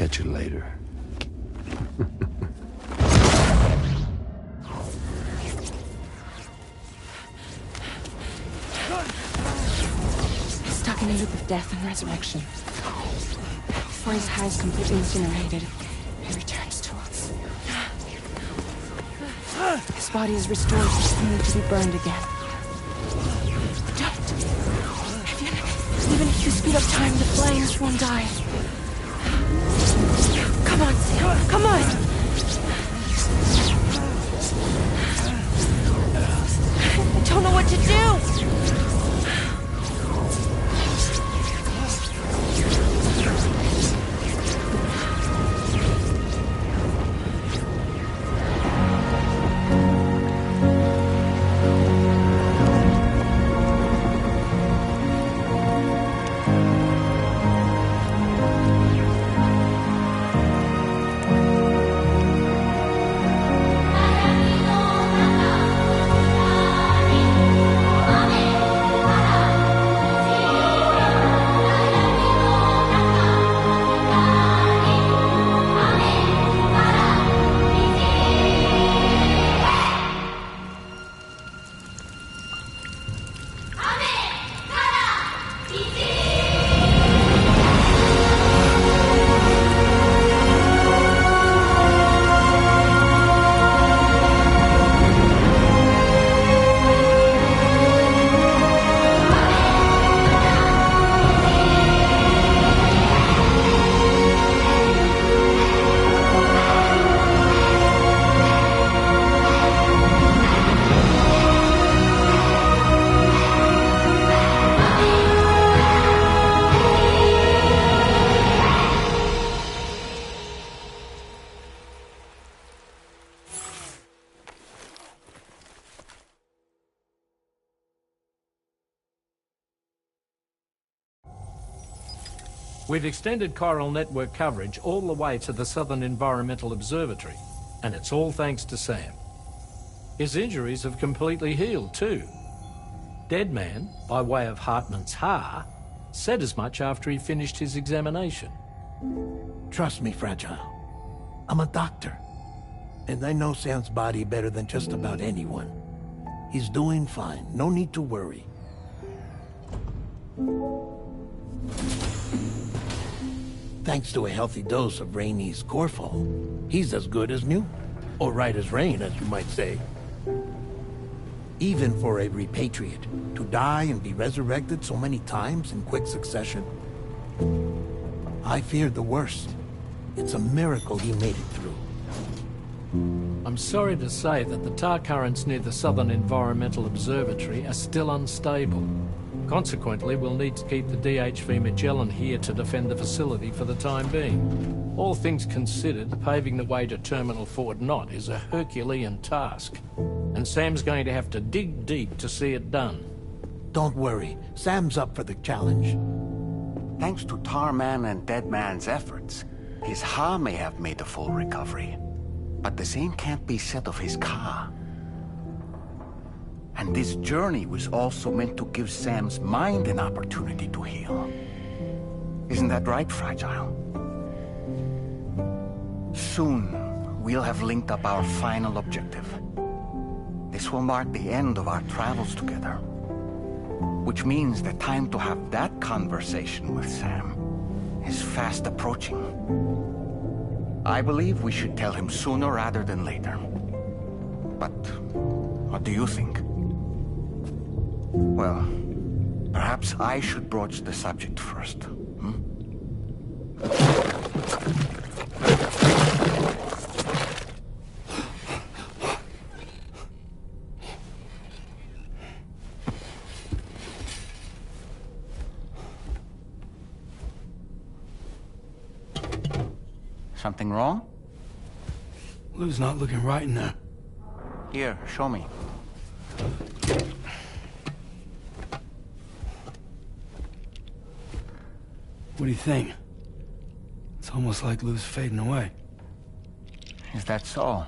Catch you later. He's stuck in a loop of death and resurrection. Before his high is completely incinerated, he returns to us. His body is restored, only to be burned again. Don't! Even if you speed up time, the flames won't die. Come on, Sam. Come on! I don't know what to do! We've extended chiral network coverage all the way to the Southern Environmental Observatory, and it's all thanks to Sam. His injuries have completely healed too. Deadman, by way of Hartman's Ha, said as much after he finished his examination. Trust me, Fragile. I'm a doctor, and I know Sam's body better than just about anyone. He's doing fine. No need to worry. Thanks to a healthy dose of Rainey's Corfol, he's as good as new. Or right as rain, as you might say. Even for a repatriate, to die and be resurrected so many times in quick succession. I feared the worst. It's a miracle he made it through. I'm sorry to say that the tar currents near the Southern Environmental Observatory are still unstable. Consequently, we'll need to keep the DHV Magellan here to defend the facility for the time being. All things considered, paving the way to Terminal Fort Knott is a Herculean task. And Sam's going to have to dig deep to see it done. Don't worry. Sam's up for the challenge. Thanks to Tarman and Deadman's efforts, his Ha may have made a full recovery. But the same can't be said of his Ka. And this journey was also meant to give Sam's mind an opportunity to heal. Isn't that right, Fragile? Soon, we'll have linked up our final objective. This will mark the end of our travels together. Which means the time to have that conversation with Sam is fast approaching. I believe we should tell him sooner rather than later. But what do you think? Well, perhaps I should broach the subject first. Something wrong? Lou's not looking right in there. Here, show me. What do you think? It's almost like Lou's fading away. Is that so?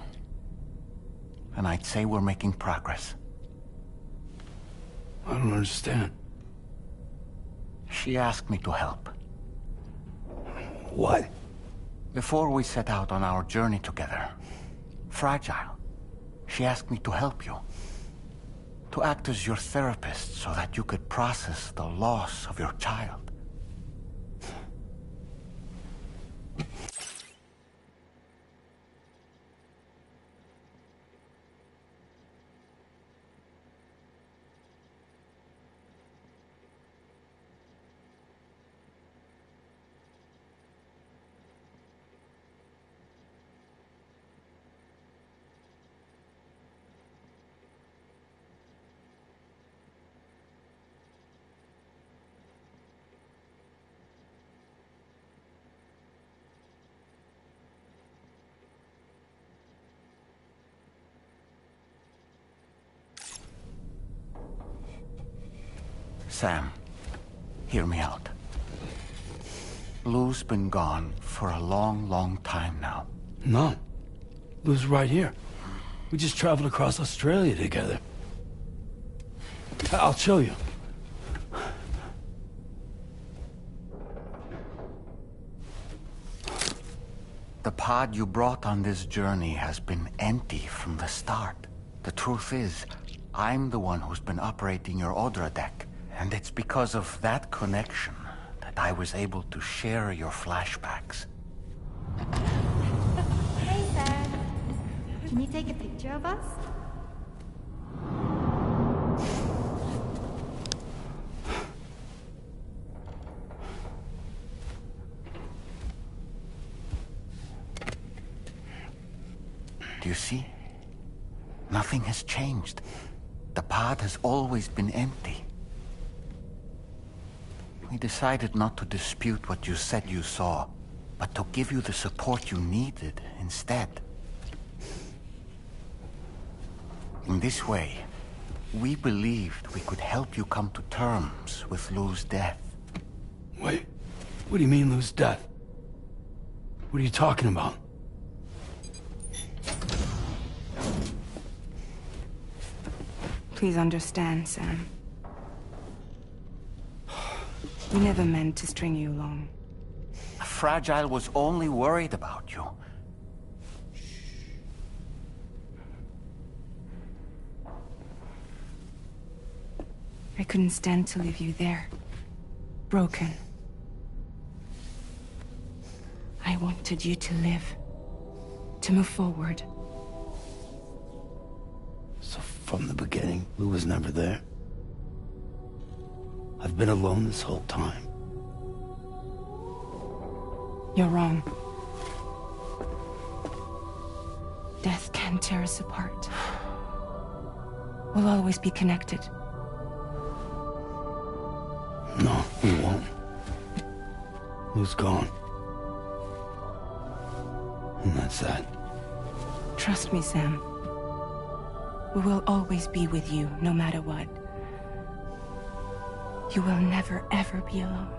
And I'd say we're making progress. I don't understand. She asked me to help. What? Before we set out on our journey together, Fragile, she asked me to help you. To act as your therapist so that you could process the loss of your child. Sam, hear me out. Lou's been gone for a long, long time now. No. Lou's right here. We just traveled across Australia together. I'll show you. The pod you brought on this journey has been empty from the start. The truth is, I'm the one who's been operating your Odra deck. And it's because of that connection that I was able to share your flashbacks. Hey, Sam. Can you take a picture of us? Do you see? Nothing has changed. The pod has always been empty. We decided not to dispute what you said you saw, but to give you the support you needed instead. In this way, we believed we could help you come to terms with Lou's death. Wait, what do you mean Lou's death? What are you talking about? Please understand, Sam. We never meant to string you along. Fragile was only worried about you. I couldn't stand to leave you there. Broken. I wanted you to live. To move forward. So from the beginning, Lou was never there? I've been alone this whole time. You're wrong. Death can tear us apart. We'll always be connected. No, we won't. Lou's gone. And that's that. Trust me, Sam. We will always be with you, no matter what. You will never, ever be alone.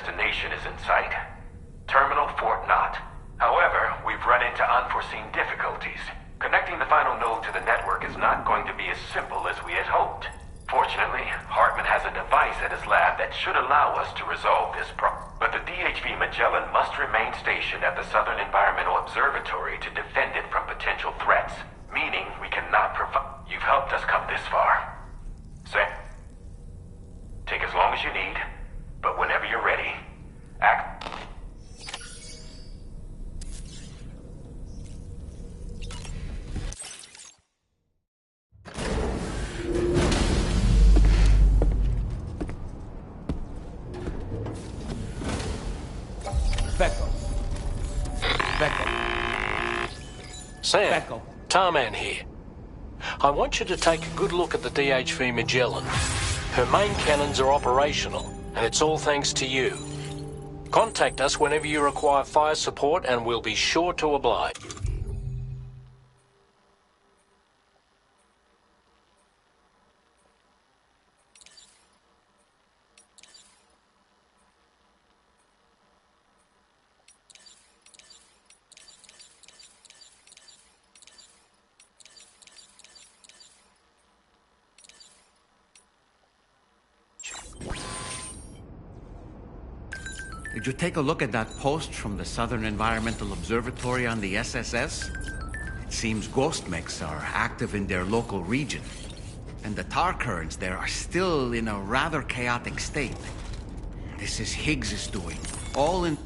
destination is in sight. Terminal Fort Knott. However, we've run into unforeseen difficulties. Connecting the final node to the network is not going to be as simple as we had hoped. Fortunately, Hartman has a device at his lab that should allow us to resolve this problem. But the DHV Magellan must remain stationed at the Southern Environmental Observatory to defend it from potential threats. Meaning we cannot provide... You've helped us come this far. Sam, take as long as you need, but whenever you're ready, act... Sam, Tarman here. I want you to take a good look at the DHV Magellan. Her main cannons are operational, and it's all thanks to you. Contact us whenever you require fire support, and we'll be sure to oblige. Did you take a look at that post from the Southern Environmental Observatory on the SSS? It seems ghost mechs are active in their local region, and the tar currents there are still in a rather chaotic state. This is Higgs's doing, all in...